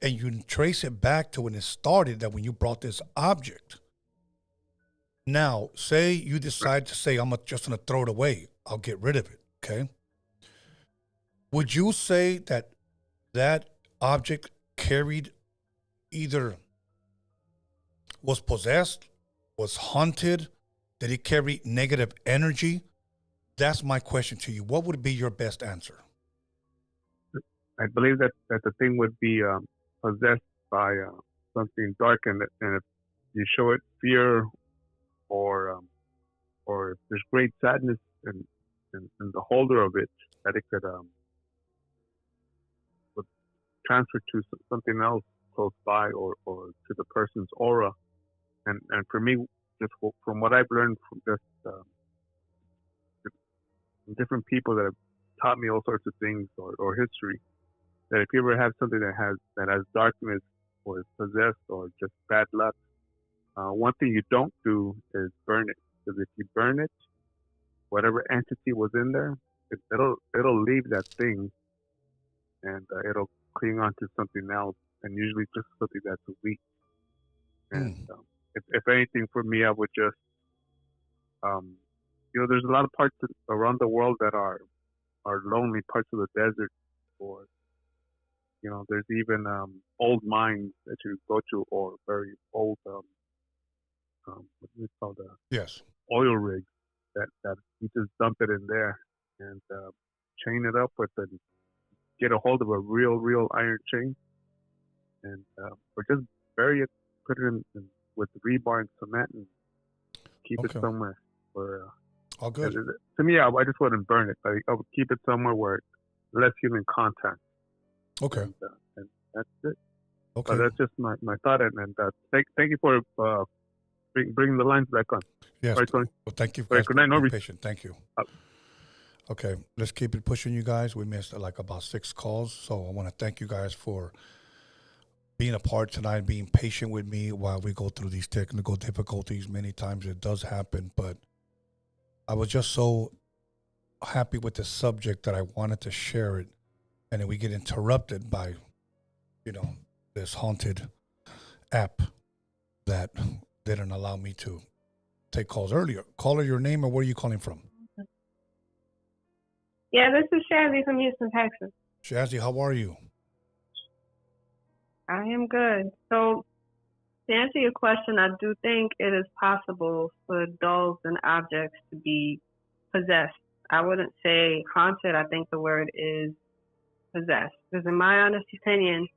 And you trace it back to when it started, that when you brought this object. Now, say you decide to say, I'm just going to throw it away. I'll get rid of it, okay? Would you say that object carried either was possessed, was haunted, did it carry negative energy? That's my question to you. What would be your best answer? I believe that the thing would be possessed by something dark, and if you show it fear or if there's great sadness in the holder of it, that it could would transfer to something else close by or to the person's aura. And for me, just from what I've learned from just different people that have taught me all sorts of things or history, that if you ever have something that has darkness or is possessed or just bad luck, one thing you don't do is burn it. Because if you burn it, whatever entity was in there, it'll leave that thing, and it'll cling on to something else, and usually just something that's weak. And if anything, for me, I would just, there's a lot of parts around the world that are are lonely parts of the desert, or there's even old mines that you go to, or very old what is it called, Yes. oil rigs that you just dump it in there and chain it up with, and get a hold of a real iron chain, and or just bury it, put it in with rebar and cement, and keep it somewhere where. All good. To me, I just wouldn't burn it. I would keep it somewhere where less human contact. Okay. And that's it. Okay. But that's just my thought. And thank you for bringing the lines back on. Yes. Right, Tony? Well, thank you for being being patient. Thank you. Okay. Let's keep it pushing, you guys. We missed like about 6 calls. So I want to thank you guys for being a part tonight, being patient with me while we go through these technical difficulties. Many times it does happen, but I was just so happy with the subject that I wanted to share it, and then we get interrupted by, this haunted app that didn't allow me to take calls earlier. Caller, your name, or where are you calling from? Yeah, this is Shazzy from Houston, Texas. Shazzy, how are you? I am good. So, to answer your question, I do think it is possible for dolls and objects to be possessed. I wouldn't say haunted. I think the word is possessed. Because in my honest opinion,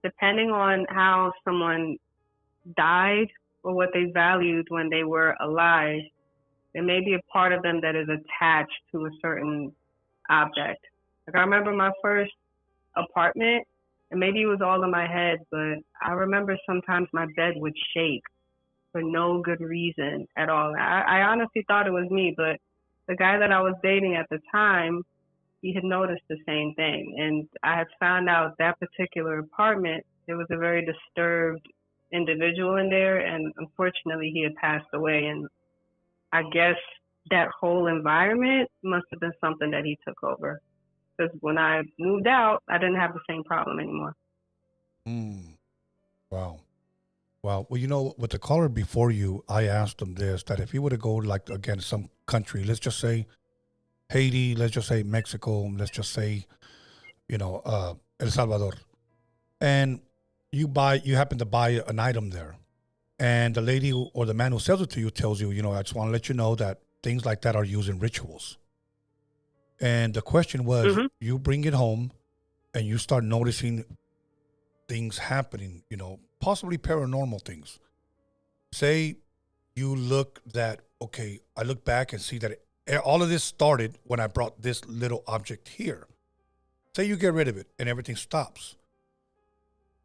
depending on how someone died or what they valued when they were alive, there may be a part of them that is attached to a certain object. Like I remember my first apartment, and maybe it was all in my head, but I remember sometimes my bed would shake for no good reason at all. I honestly thought it was me, but the guy that I was dating at the time, he had noticed the same thing. And I had found out that particular apartment, there was a very disturbed individual in there, and unfortunately he had passed away. And I guess that whole environment must have been something that he took over. Because when I moved out, I didn't have the same problem anymore. Wow. Well, with the caller before you, I asked him this, that if he were to go, like, again, some country, let's just say Haiti, let's just say Mexico, let's just say, El Salvador, and you happen to buy an item there, and the lady or the man who sells it to you tells you, I just want to let you know that things like that are used in rituals. And the question was, you bring it home and you start noticing things happening, possibly paranormal things. Say you look I look back and see that all of this started when I brought this little object here. Say you get rid of it and everything stops.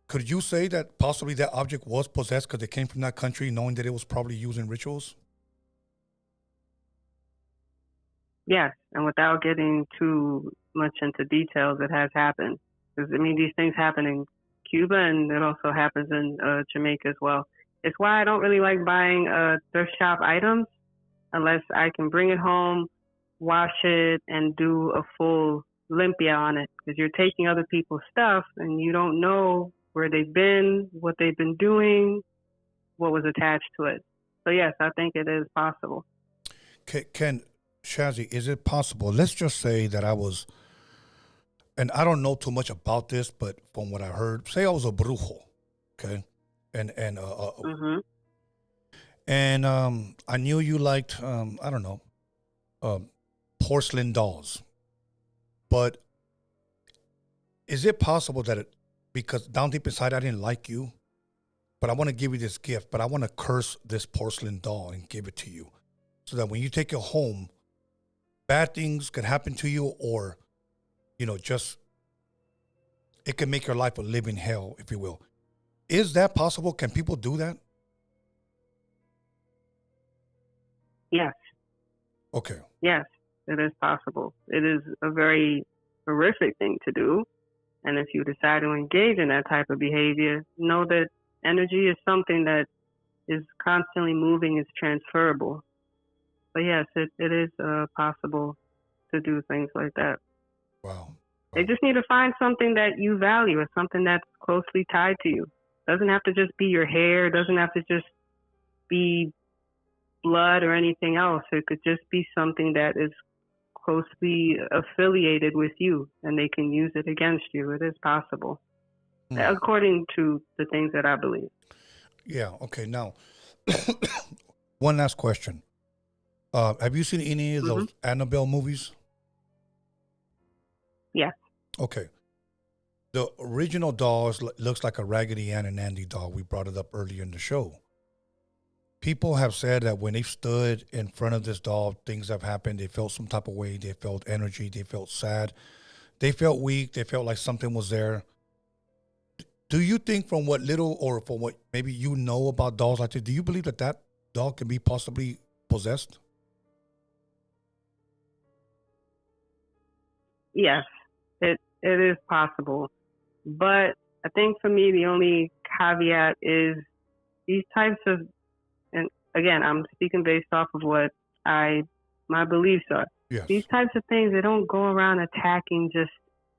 Could you say that possibly that object was possessed because it came from that country, knowing that it was probably used in rituals? Yes, and without getting too much into details, it has happened. Because, these things happen in Cuba, and it also happens in Jamaica as well. It's why I don't really like buying thrift shop items unless I can bring it home, wash it, and do a full limpia on it. Because you're taking other people's stuff, and you don't know where they've been, what they've been doing, what was attached to it. So, yes, I think it is possible. Can Shazzy, is it possible? Let's just say that I was, and I don't know too much about this, but from what I heard, say I was a brujo, okay, and I knew you liked, I don't know, porcelain dolls, but is it possible that because down deep inside I didn't like you, but I want to give you this gift, but I want to curse this porcelain doll and give it to you, so that when you take it home, bad things could happen to you, or, just it can make your life a living hell, if you will. Is that possible? Can people do that? Yes. Okay. Yes, it is possible. It is a very horrific thing to do. And if you decide to engage in that type of behavior, know that energy is something that is constantly moving, is transferable. But yes, it is possible to do things like that. Wow. They just need to find something that you value, or something that's closely tied to you. Doesn't have to just be your hair. Doesn't have to just be blood or anything else. It could just be something that is closely affiliated with you, and they can use it against you. It is possible, according to the things that I believe. Yeah. Okay. Now, one last question. Have you seen any of those Annabelle movies? Yeah. Okay. The original doll looks like a Raggedy Ann and Andy doll. We brought it up earlier in the show. People have said that when they stood in front of this doll, things have happened. They felt some type of way. They felt energy. They felt sad. They felt weak. They felt like something was there. Do you think from what little or from what maybe you know about dolls like this, do you believe that that doll can be possibly possessed? Yes, it is possible. But I think for me, the only caveat is these types of, and again, I'm speaking based off of what my beliefs are. Yes. These types of things, they don't go around attacking just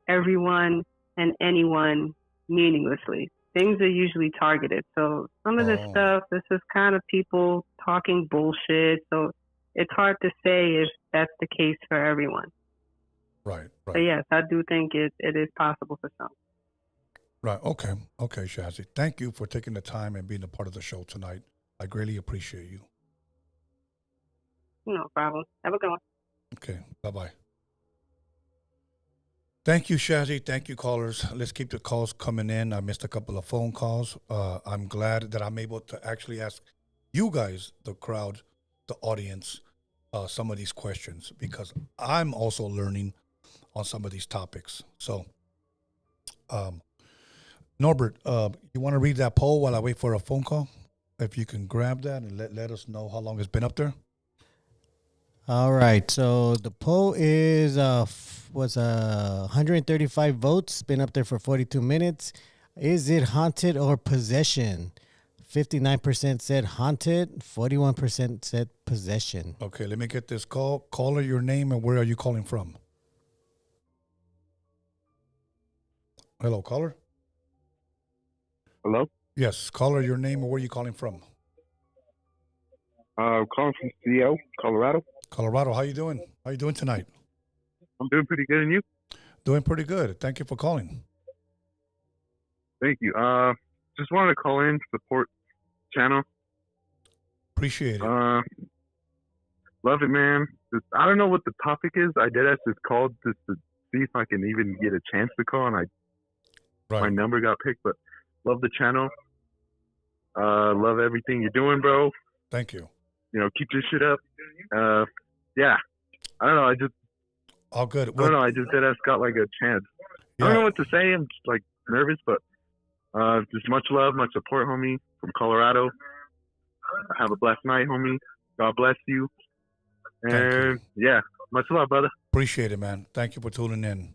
everyone and anyone meaninglessly. Things are usually targeted. So some of this stuff, this is kind of people talking bullshit. So it's hard to say if that's the case for everyone. Right. But yes, I do think it is possible for some. Right. Okay, Shazzy. Thank you for taking the time and being a part of the show tonight. I greatly appreciate you. No problem. Have a good one. Okay. Bye-bye. Thank you, Shazzy. Thank you, callers. Let's keep the calls coming in. I missed a couple of phone calls. I'm glad that I'm able to actually ask you guys, the crowd, the audience, some of these questions because I'm also learning on some of these topics. So, Norbert, you want to read that poll while I wait for a phone call? If you can grab that and let us know how long it's been up there. All right. So the poll is was 135 votes. Been up there for 42 minutes. Is it haunted or possession? 59% said haunted. 41% said possession. Okay, let me get this call. Caller, your name and where are you calling from? Hello, caller. Hello? Yes, caller, your name and where are you calling from? I'm calling from CO, Colorado. Colorado, how you doing? How you doing tonight? I'm doing pretty good, and you? Doing pretty good. Thank you for calling. Thank you. Just wanted to call in, support channel. Appreciate it. Love it, man. I don't know what the topic is. I did ask this call just to see if I can even get a chance to call, and my number got picked, but love the channel. Love everything you're doing, bro. Thank you. Keep this shit up. Yeah. I don't know. All good. I don't know. I just did ask got like a chance. Yeah. I don't know what to say. I'm just like nervous, but just much love, much support, homie, from Colorado. Have a blessed night, homie. God bless you. And yeah, much love, brother. Appreciate it, man. Thank you for tuning in.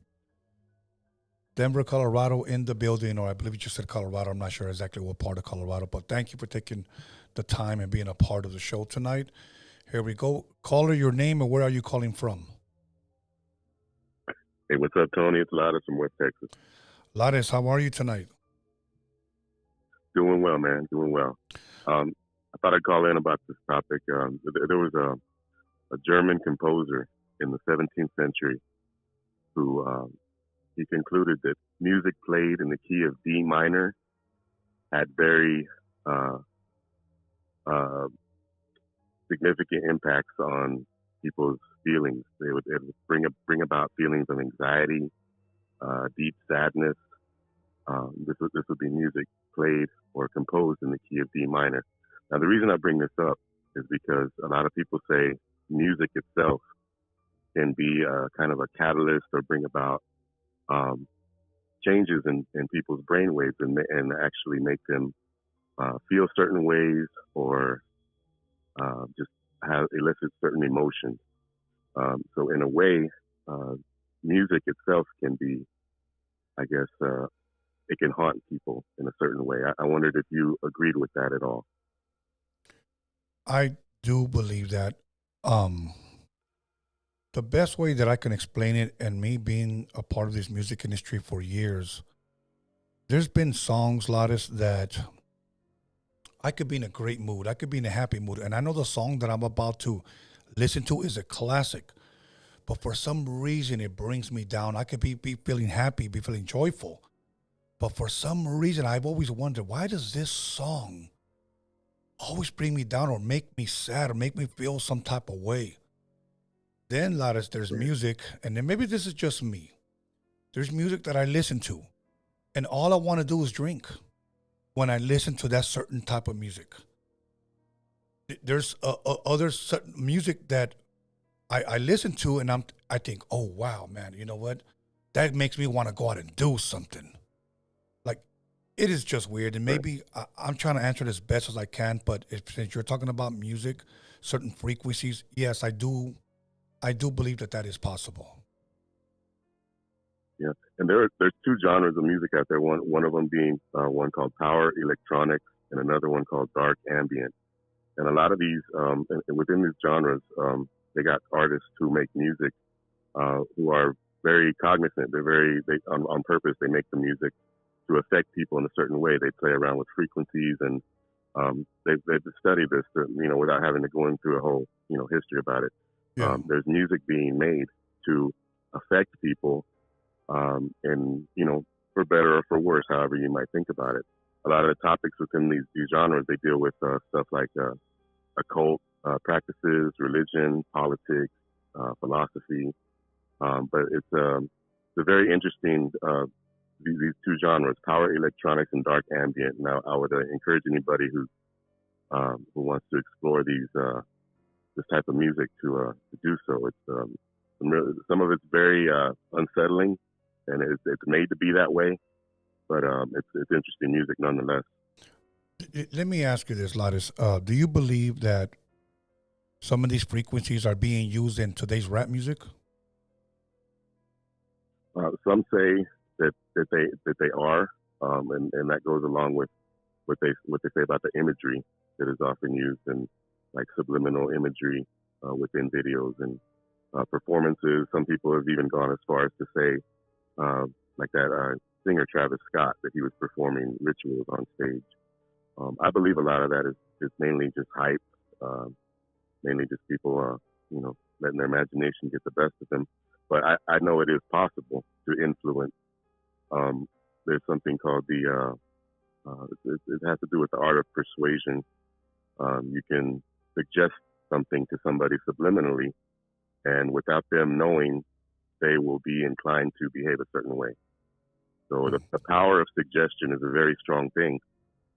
Denver, Colorado in the building, or I believe you just said Colorado. I'm not sure exactly what part of Colorado, but thank you for taking the time and being a part of the show tonight. Here we go. Caller, your name and where are you calling from? Hey, what's up, Tony? It's Lada from West Texas. Lades, how are you tonight? Doing well, man. Doing well. I thought I'd call in about this topic. There was a German composer in the 17th century who he concluded that music played in the key of D minor had very significant impacts on people's feelings. It would bring about feelings of anxiety, deep sadness. This would be music played or composed in the key of D minor. Now, the reason I bring this up is because a lot of people say music itself can be kind of a catalyst or bring about changes in people's brainwaves and actually make them feel certain ways or just elicit certain emotions. So in a way, music itself can be, I guess, it can haunt people in a certain way. I wondered if you agreed with that at all. I do believe that. The best way that I can explain it, and me being a part of this music industry for years, there's been songs, Lattice, that I could be in a great mood. I could be in a happy mood. And I know the song that I'm about to listen to is a classic. but for some reason it brings me down. I could be feeling happy, be feeling joyful, but for some reason I've always wondered, why does this song always bring me down or make me sad or make me feel some type of way? Then, Lattice, there's music, and then maybe this is just me. There's music that I listen to, and all I want to do is drink when I listen to that certain type of music. There's other certain music that I listen to, and I think, oh, wow, man, you know what? That makes me want to go out and do something. Like, it is just weird, and maybe I'm trying to answer it as best as I can, but since you're talking about music, certain frequencies, yes, I do believe that is possible. Yeah, and there's two genres of music out there. One of them being one called power electronics, and another one called dark ambient. And a lot of these, within these genres, they got artists who make music who are very cognizant. On purpose, they make the music to affect people in a certain way. They play around with frequencies, and they've studied this, without having to go into a whole, history about it. Yeah. There's music being made to affect people, and for better or for worse, however you might think about it. A lot of the topics within these genres, they deal with stuff like occult practices, religion, politics, philosophy. But it's a very interesting, these two genres, power electronics and dark ambient. Now, I would encourage anybody who wants to explore this type of music to do so. It's some of it's very unsettling, and it's made to be that way, but it's interesting music nonetheless. Let me ask you this, Lattice. Do you believe that some of these frequencies are being used in today's rap music? Some say that they are, and that goes along with what they say about the imagery that is often used in like subliminal imagery within videos and performances. Some people have even gone as far as to say, like that singer Travis Scott, that he was performing rituals on stage. I believe a lot of that is mainly just hype, mainly just people, letting their imagination get the best of them. But I know it is possible to influence. There's something called it has to do with the art of persuasion. You can suggest something to somebody subliminally, and without them knowing, they will be inclined to behave a certain way. So the power of suggestion is a very strong thing.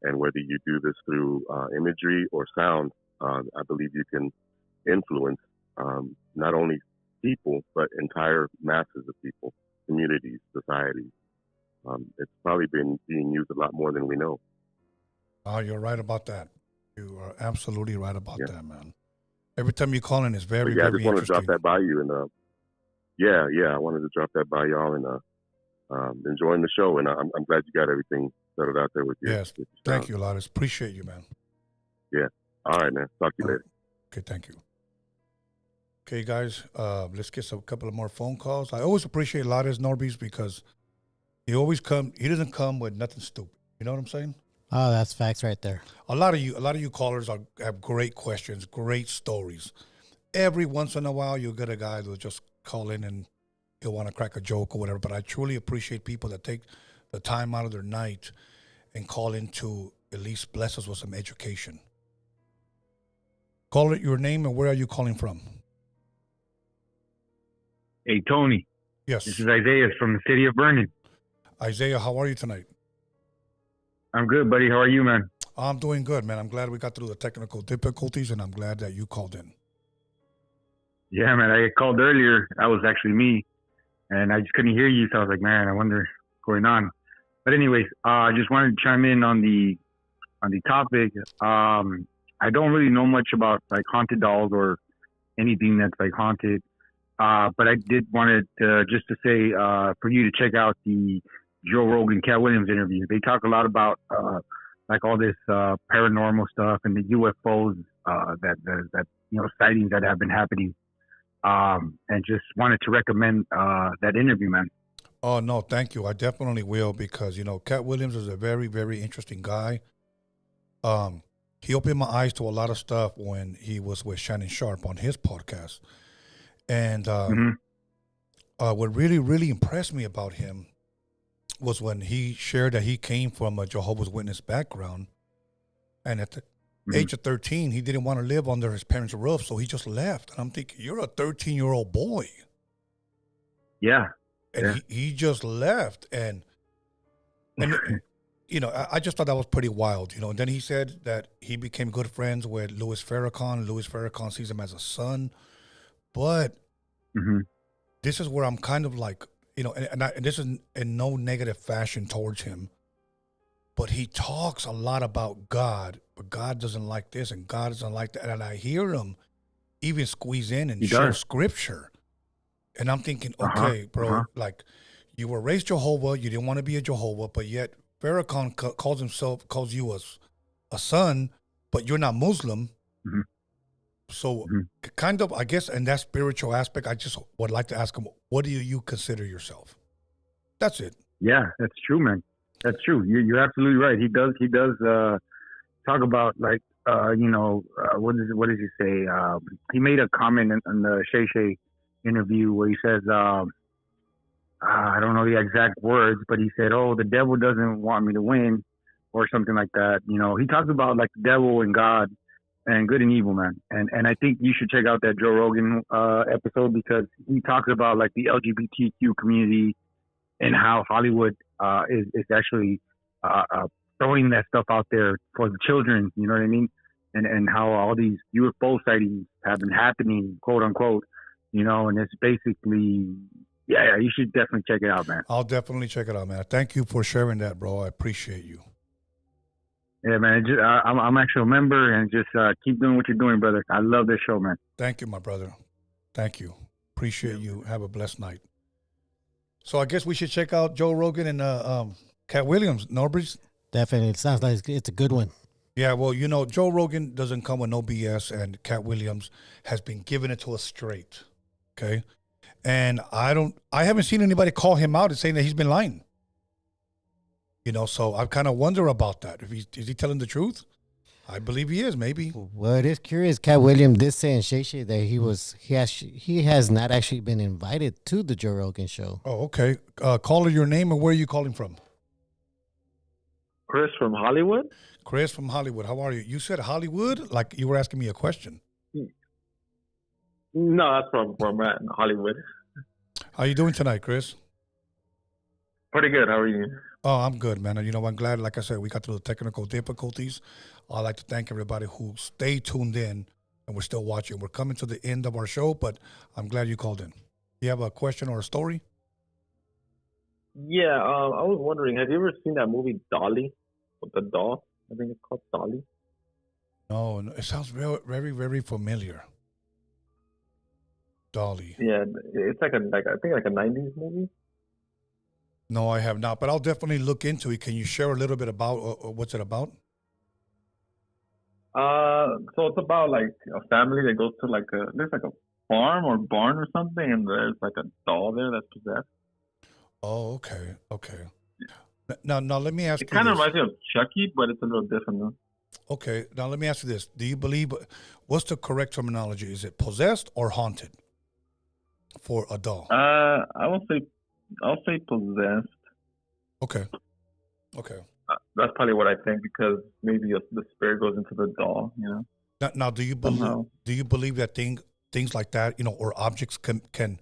And whether you do this through imagery or sound, I believe you can influence not only people, but entire masses of people, communities, societies. It's probably been being used a lot more than we know. Oh, you're right about that. You are absolutely right about that, man. Every time you call in, it's very, very interesting. I just wanted to drop that by you. And I wanted to drop that by y'all and enjoying the show. And I'm glad you got everything settled out there with you. Yes, thank you, Lattice. Appreciate you, man. Yeah. All right, man. Talk to you later. Okay, thank you. Okay, guys, let's get a couple of more phone calls. I always appreciate Lattice NORBEEZ because he doesn't come with nothing stupid. You know what I'm saying? Oh, that's facts right there. A lot of you callers have great questions, great stories. Every once in a while, you'll get a guy that'll just call in and he'll want to crack a joke or whatever. But I truly appreciate people that take the time out of their night and call in to at least bless us with some education. Call it your name and where are you calling from? Hey, Tony. Yes. This is Isaiah from the city of Vernon. Isaiah, how are you tonight? I'm good, buddy. How are you, man? I'm doing good, man. I'm glad we got through the technical difficulties, and I'm glad that you called in. Yeah, man. I called earlier. That was actually me, and I just couldn't hear you, so I was like, man, I wonder what's going on. But anyways, I just wanted to chime in on the topic. I don't really know much about like haunted dolls or anything that's like haunted, but I did wanted to say for you to check out the Joe Rogan, Cat Williams interview. They talk a lot about like all this paranormal stuff and the UFOs that sightings that have been happening. And just wanted to recommend that interview, man. Oh no, thank you. I definitely will because Cat Williams is a very, very interesting guy. He opened my eyes to a lot of stuff when he was with Shannon Sharp on his podcast. And what really, really impressed me about him was when he shared that he came from a Jehovah's Witness background. And at the age of 13, he didn't want to live under his parents' roof, so he just left. And I'm thinking, you're a 13-year-old boy. Yeah. And he just left. And you know, I just thought that was pretty wild, you know. And then he said that he became good friends with Louis Farrakhan. Louis Farrakhan sees him as a son. But this is where I'm kind of like, you know, and this is in no negative fashion towards him, but he talks a lot about God, but God doesn't like this and God doesn't like that. And I hear him even squeeze in and share scripture. And I'm thinking, okay, bro, like you were raised Jehovah, you didn't want to be a Jehovah, but yet Farrakhan calls you a son, but you're not Muslim. So kind of, I guess, in that spiritual aspect, I just would like to ask him, what do you consider yourself? That's it. Yeah, that's true, man. That's true. You're absolutely right. He does talk about like, you know, what does he say? He made a comment in the Shay Shay interview where he says, I don't know the exact words, but he said, "Oh, the devil doesn't want me to win," or something like that. You know, he talks about like the devil and God and good and evil, man. And I think you should check out that Joe Rogan episode because he talks about like the LGBTQ community and how Hollywood is actually throwing that stuff out there for the children. You know what I mean? And how all these UFO sightings have been happening, quote unquote. You know, and it's basically. Yeah, you should definitely check it out, man. I'll definitely check it out, man. Thank you for sharing that, bro. I appreciate you. Yeah, man. I'm actually a member, and just keep doing what you're doing, brother. I love this show, man. Thank you, my brother. Thank you. Appreciate you. Have a blessed night. So I guess we should check out Joe Rogan and Cat Williams, NORBEEZ. Definitely. It sounds like it's a good one. Yeah, well, you know, Joe Rogan doesn't come with no BS, and Cat Williams has been giving it to us straight, okay? And I haven't seen anybody call him out and saying that he's been lying. You know, so I kind of wonder about that. Is he telling the truth? I believe he is, maybe. Well, it is curious. Cat Williams did say in Shay Shay that he has not actually been invited to the Joe Rogan show. Oh, okay. Caller, your name and where are you calling from? Chris from Hollywood. Chris from Hollywood. How are you? You said Hollywood like you were asking me a question. No, that's from where I'm at in Hollywood. How you doing tonight, Chris? Pretty good. How are you? Oh, I'm good, man. You know, I'm glad, like I said, we got through the technical difficulties. I'd like to thank everybody who stayed tuned in and we're still watching. We're coming to the end of our show, but I'm glad you called in. You have a question or a story? Yeah, I was wondering, have you ever seen that movie Dolly with the doll? I think it's called Dolly. No, it sounds very, very, very familiar. Dolly. Yeah, it's I think like a 90s movie. No, I have not, but I'll definitely look into it. Can you share a little bit about what's it about? So it's about like a family that goes to there's like a farm or barn or something, and there's like a doll there that's possessed. Oh, okay. Now let me ask you. It kind of reminds me of Chucky, but it's a little different though. Okay, now let me ask you this: do you believe? What's the correct terminology? Is it possessed or haunted for a doll? I'll say possessed. Okay. That's probably what I think because maybe the spirit goes into the doll. You know. Now do you believe? Somehow. Do you believe that things like that, you know, or objects can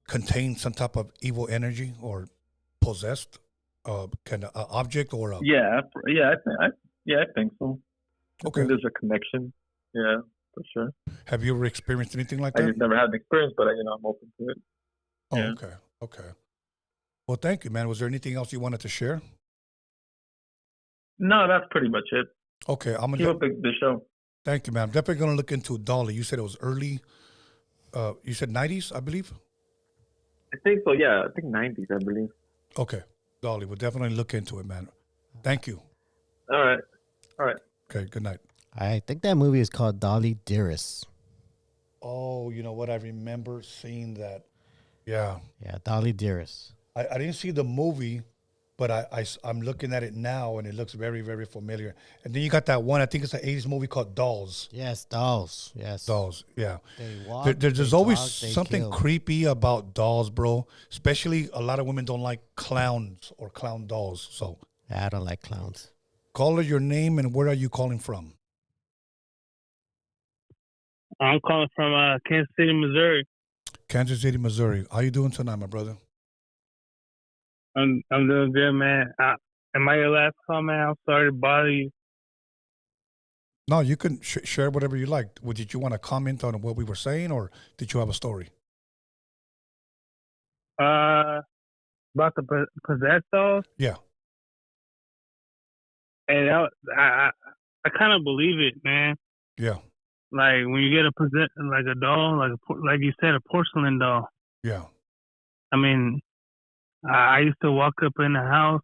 contain some type of evil energy or possessed? Can an object or a I think so. Okay, there's a connection. Yeah, for sure. Have you ever experienced anything like I that? just never had an experience, but I'm open to it. Oh, yeah. Okay. Well, thank you, man. Was there anything else you wanted to share? No, that's pretty much it. Okay, I'm keep up the show. Thank you, man. I'm definitely gonna look into Dolly. You said it was early. You said 90s, I believe. I think so. Yeah, I think 90s, I believe. Okay, Dolly, we'll definitely look into it, man. Thank you. All right. Okay, good night. I think that movie is called Dolly Dearest. Oh, you know what? I remember seeing that. Yeah, Dolly Dearest. I didn't see the movie, but I'm looking at it now, and it looks very, very familiar. And then you got that one, I think it's an 80s movie called Dolls. Yes, dolls. Yes. Dolls, yeah. They walk, There's they always talk, they something kill. creepy about dolls, bro. Especially a lot of women don't like clowns or clown dolls. So I don't like clowns. caller, your name and where are you calling from? I'm calling from Kansas City, Missouri. Kansas City, Missouri. How you doing tonight, my brother? I'm doing good, man. Am I your last call, man? I'm sorry to bother you. No, you can share whatever you like. Did you want to comment on what we were saying, or did you have a story? About the possessed dolls? Yeah. And I kind of believe it, man. Yeah. Like when you get like a doll, like you said, a porcelain doll. Yeah. I mean, I used to walk up in the house,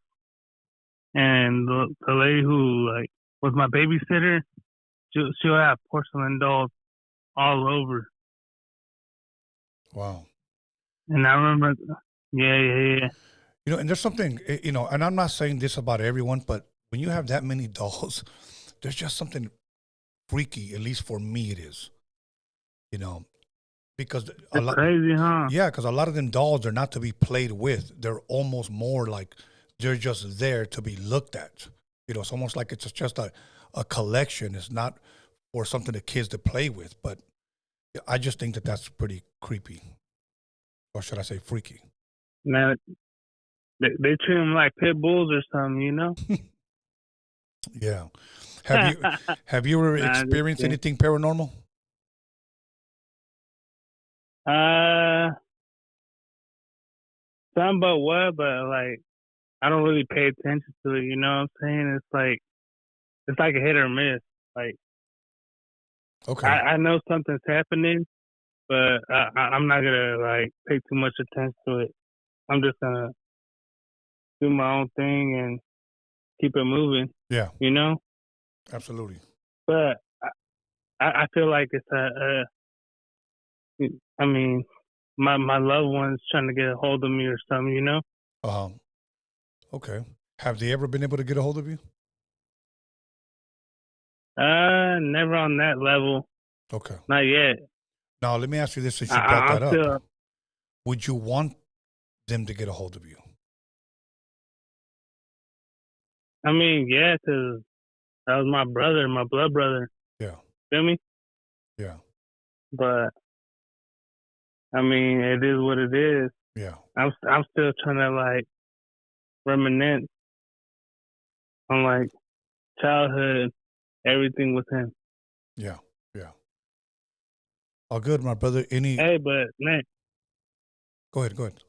and the lady who like was my babysitter, she'll have porcelain dolls all over. Wow. And I remember, yeah. You know, and there's something, you know, and I'm not saying this about everyone, but when you have that many dolls, there's just something freaky, at least for me it is, you know, because a lot, crazy, huh? Yeah, because a lot of them dolls are not to be played with. They're almost more like they're just there to be looked at. You know, it's almost like it's just a collection. It's not for something the kids to play with. But I just think that that's pretty creepy, or should I say freaky? Man, they treat them like pit bulls or something, you know? Yeah. Have you ever experienced anything paranormal? Some but what, but like I don't really pay attention to it, you know what I'm saying? It's like a hit or miss. Like okay. I know something's happening, but I'm not gonna like pay too much attention to it. I'm just gonna do my own thing and keep it moving. Yeah. You know? Absolutely. But I feel like it's I mean, my loved one's trying to get a hold of me or something, you know? Okay. Have they ever been able to get a hold of you? Never on that level. Okay. Not yet. Now, let me ask you this since you brought that up. Would you want them to get a hold of you? I mean, yeah, because that was my brother, my blood brother. Yeah. Feel me? Yeah. But, I mean, it is what it is. Yeah. I'm still trying to, like, reminisce on, like, childhood, everything with him. Yeah. Yeah. All good, my brother. Hey, but, man. Go ahead.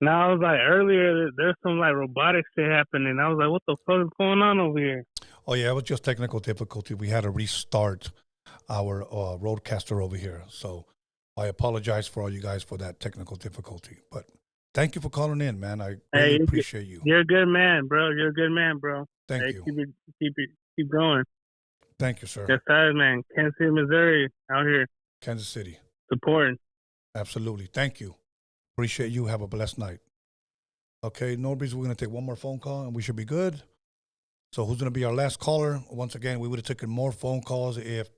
Now, I was like, earlier, there's some, like, robotic shit happening. I was like, what the fuck is going on over here? Oh, yeah, it was just technical difficulty. We had to restart our roadcaster over here. So I apologize for all you guys for that technical difficulty. But thank you for calling in, man. I really appreciate you. You're a good man, bro. You're a good man, bro. Thank you. Keep going. Thank you, sir. Yes, sir, man. Kansas City, Missouri, out here. Kansas City. Supporting. Absolutely. Thank you. Appreciate you. Have a blessed night. Okay, NORBEEZ, we're going to take one more phone call and we should be good. So who's going to be our last caller? Once again, we would have taken more phone calls if,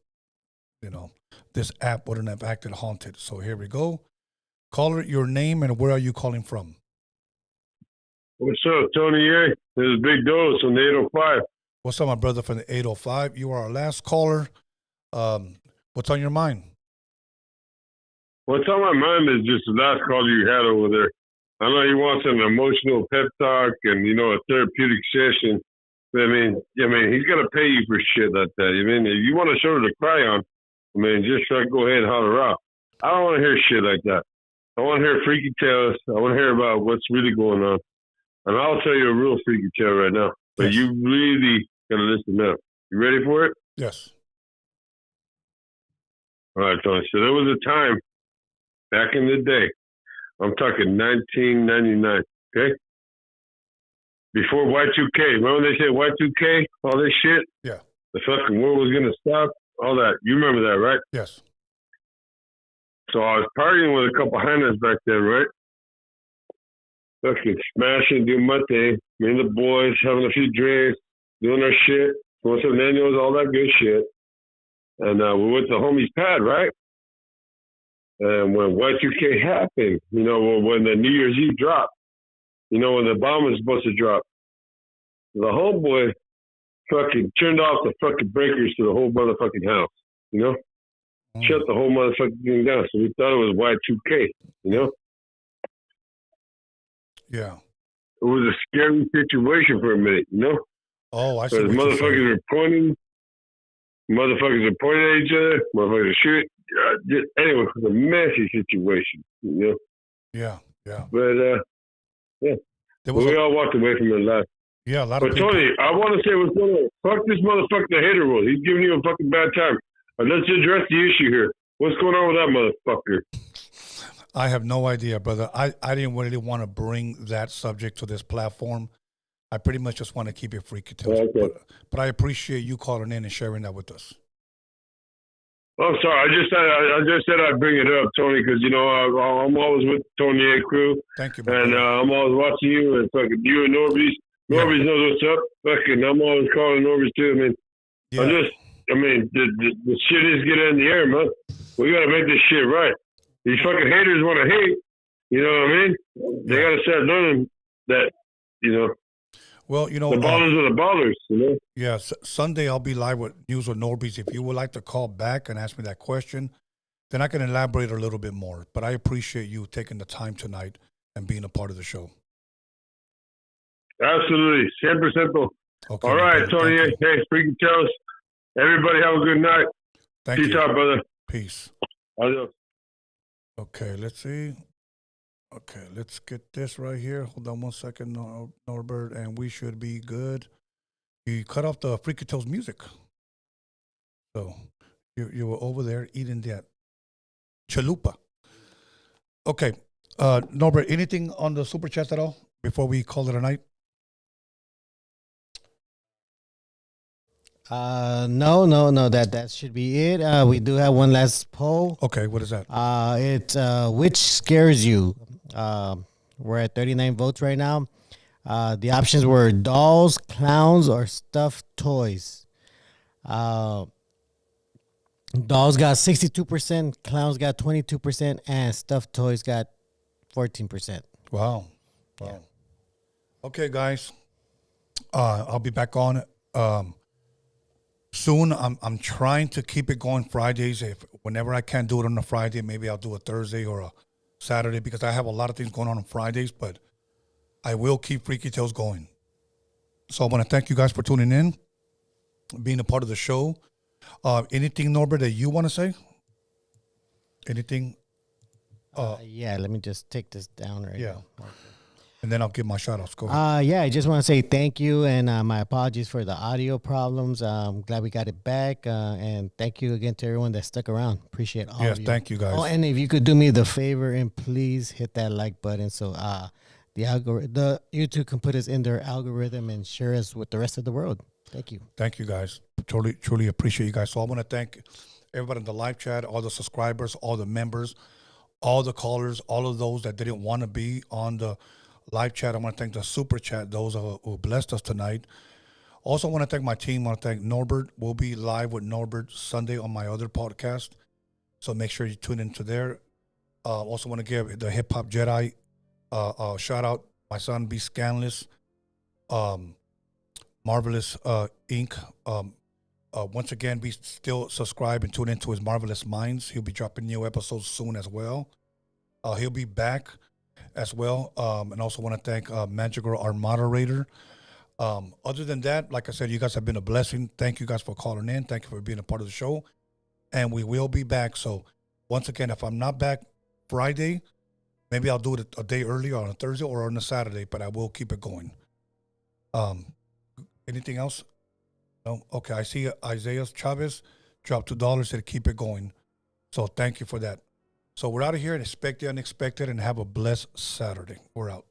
you know, this app wouldn't have acted haunted. So here we go. Caller, your name and where are you calling from? What's up, Tony A? This is Big Dose on the 805. What's up, my brother, from the 805? You are our last caller. What's on your mind? What's on my mind is just the last call you had over there. I know he wants an emotional pep talk and, you know, a therapeutic session. But, I mean, he's got to pay you for shit like that. I mean, if you want a shoulder to cry on, I mean, just go ahead and holler out. I don't want to hear shit like that. I want to hear freaky tales. I want to hear about what's really going on. And I'll tell you a real freaky tale right now. But you really got to listen up. You ready for it? Yes. All right, Tony. So there was a time back in the day. I'm talking 1999, okay? Before Y2K. Remember they said Y2K, all this shit? Yeah. The fucking world was going to stop, all that. You remember that, right? Yes. So I was partying with a couple hyenas back then, right? fucking smashing, doing my thing. Me and the boys having a few drinks, doing our shit, going some manuals, all that good shit. And we went to homie's pad, right? And when Y2K happened, you know, when the New Year's Eve dropped, you know, when the bomb was supposed to drop, the homeboy fucking turned off the fucking breakers to the whole motherfucking house, you know? Shut the whole motherfucking thing down. So we thought it was Y2K, you know? Yeah. It was a scary situation for a minute, you know? Oh, I see. Because motherfuckers were pointing at each other, motherfuckers were shooting. Anyway, it was a messy situation, you know? Yeah, yeah. But, yeah. We all walked away from it last. Yeah, a lot of people. people. But Tony, I want to say what's going on. Fuck this motherfucker, the hater rule. He's giving you a fucking bad time. Let's address the issue here. What's going on with that motherfucker? I have no idea, brother. I didn't really want to bring that subject to this platform. I pretty much just want to keep it freaky tales. Okay. But I appreciate you calling in and sharing that with us. I'm sorry. I just said I'd bring it up, Tony, because, you know, I'm always with Tony and crew. Thank you, and I'm always watching you and fucking you and NORBEEZ. NORBEEZ knows what's up. Fucking, I'm always calling NORBEEZ too. I mean, the shit is getting in the air, man. We got to make this shit right. These fucking haters want to hate. You know what I mean? They got to start learning that, you know. Well, you know. The ballers are the ballers, you know. Yeah, Sunday I'll be live with News with NORBEEZ. If you would like to call back and ask me that question, then I can elaborate a little bit more. But I appreciate you taking the time tonight and being a part of the show. Absolutely. 100%. Okay, all right, Tony. Hey, freaking tales. Everybody have a good night. Thank you. Peace out, brother. Peace. Adios. Okay, let's see. Okay, let's get this right here. Hold on one second, Norbert, and we should be good. You cut off the Freaky Tales music. So you were over there eating that chalupa. Okay, Norbert, anything on the super chat at all before we call it a night? No. That should be it. We do have one last poll. Okay, what is that? It's which scares you? We're at 39 votes right now. The options were dolls, clowns, or stuffed toys. Dolls got 62%, clowns got 22%, and stuffed toys got 14%. Wow. Yeah. Okay, guys. I'll be back on soon. I'm trying to keep it going Fridays. Whenever I can't do it on a Friday, maybe I'll do a Thursday or a Saturday, because I have a lot of things going on Fridays, but I will keep Freaky Tales going. So I want to thank you guys for tuning in, being a part of the show. Anything, Norbert, that you want to say? Anything? Yeah, let me just take this down right now. Okay. And then I'll give my shout outs. Go ahead. Yeah, I just want to say thank you, and my apologies for the audio problems. I'm glad we got it back, and thank you again to everyone that stuck around. Appreciate all of you. Yes, thank you guys. Oh, and if you could do me the favor and please hit that like button so the YouTube can put us in their algorithm and share us with the rest of the world. Thank you. Thank you guys. Truly appreciate you guys. So I want to thank everybody in the live chat, all the subscribers, all the members, all the callers, all of those that didn't want to be on the live chat. I want to thank the super chat, those who blessed us tonight. Also, I want to thank my team. I want to thank Norbert. We'll be live with Norbert Sunday on my other podcast, so make sure you tune into there. Also want to give the Hip Hop Jedi shout out. My son, Be Scanless, Marvelous Inc. Once again, be still subscribe and tune into his Marvelous Minds. He'll be dropping new episodes soon as well. He'll be back as well. And also want to thank Magic Girl, our moderator. Other than that, like I said, you guys have been a blessing. Thank you guys for calling in. Thank you for being a part of the show. And we will be back. So once again, if I'm not back Friday, maybe I'll do it a day earlier on a Thursday or on a Saturday, but I will keep it going. Anything else? No? Okay, I see Isaiah Chavez dropped $2 to keep it going. So thank you for that. So we're out of here and expect the unexpected and have a blessed Saturday. We're out.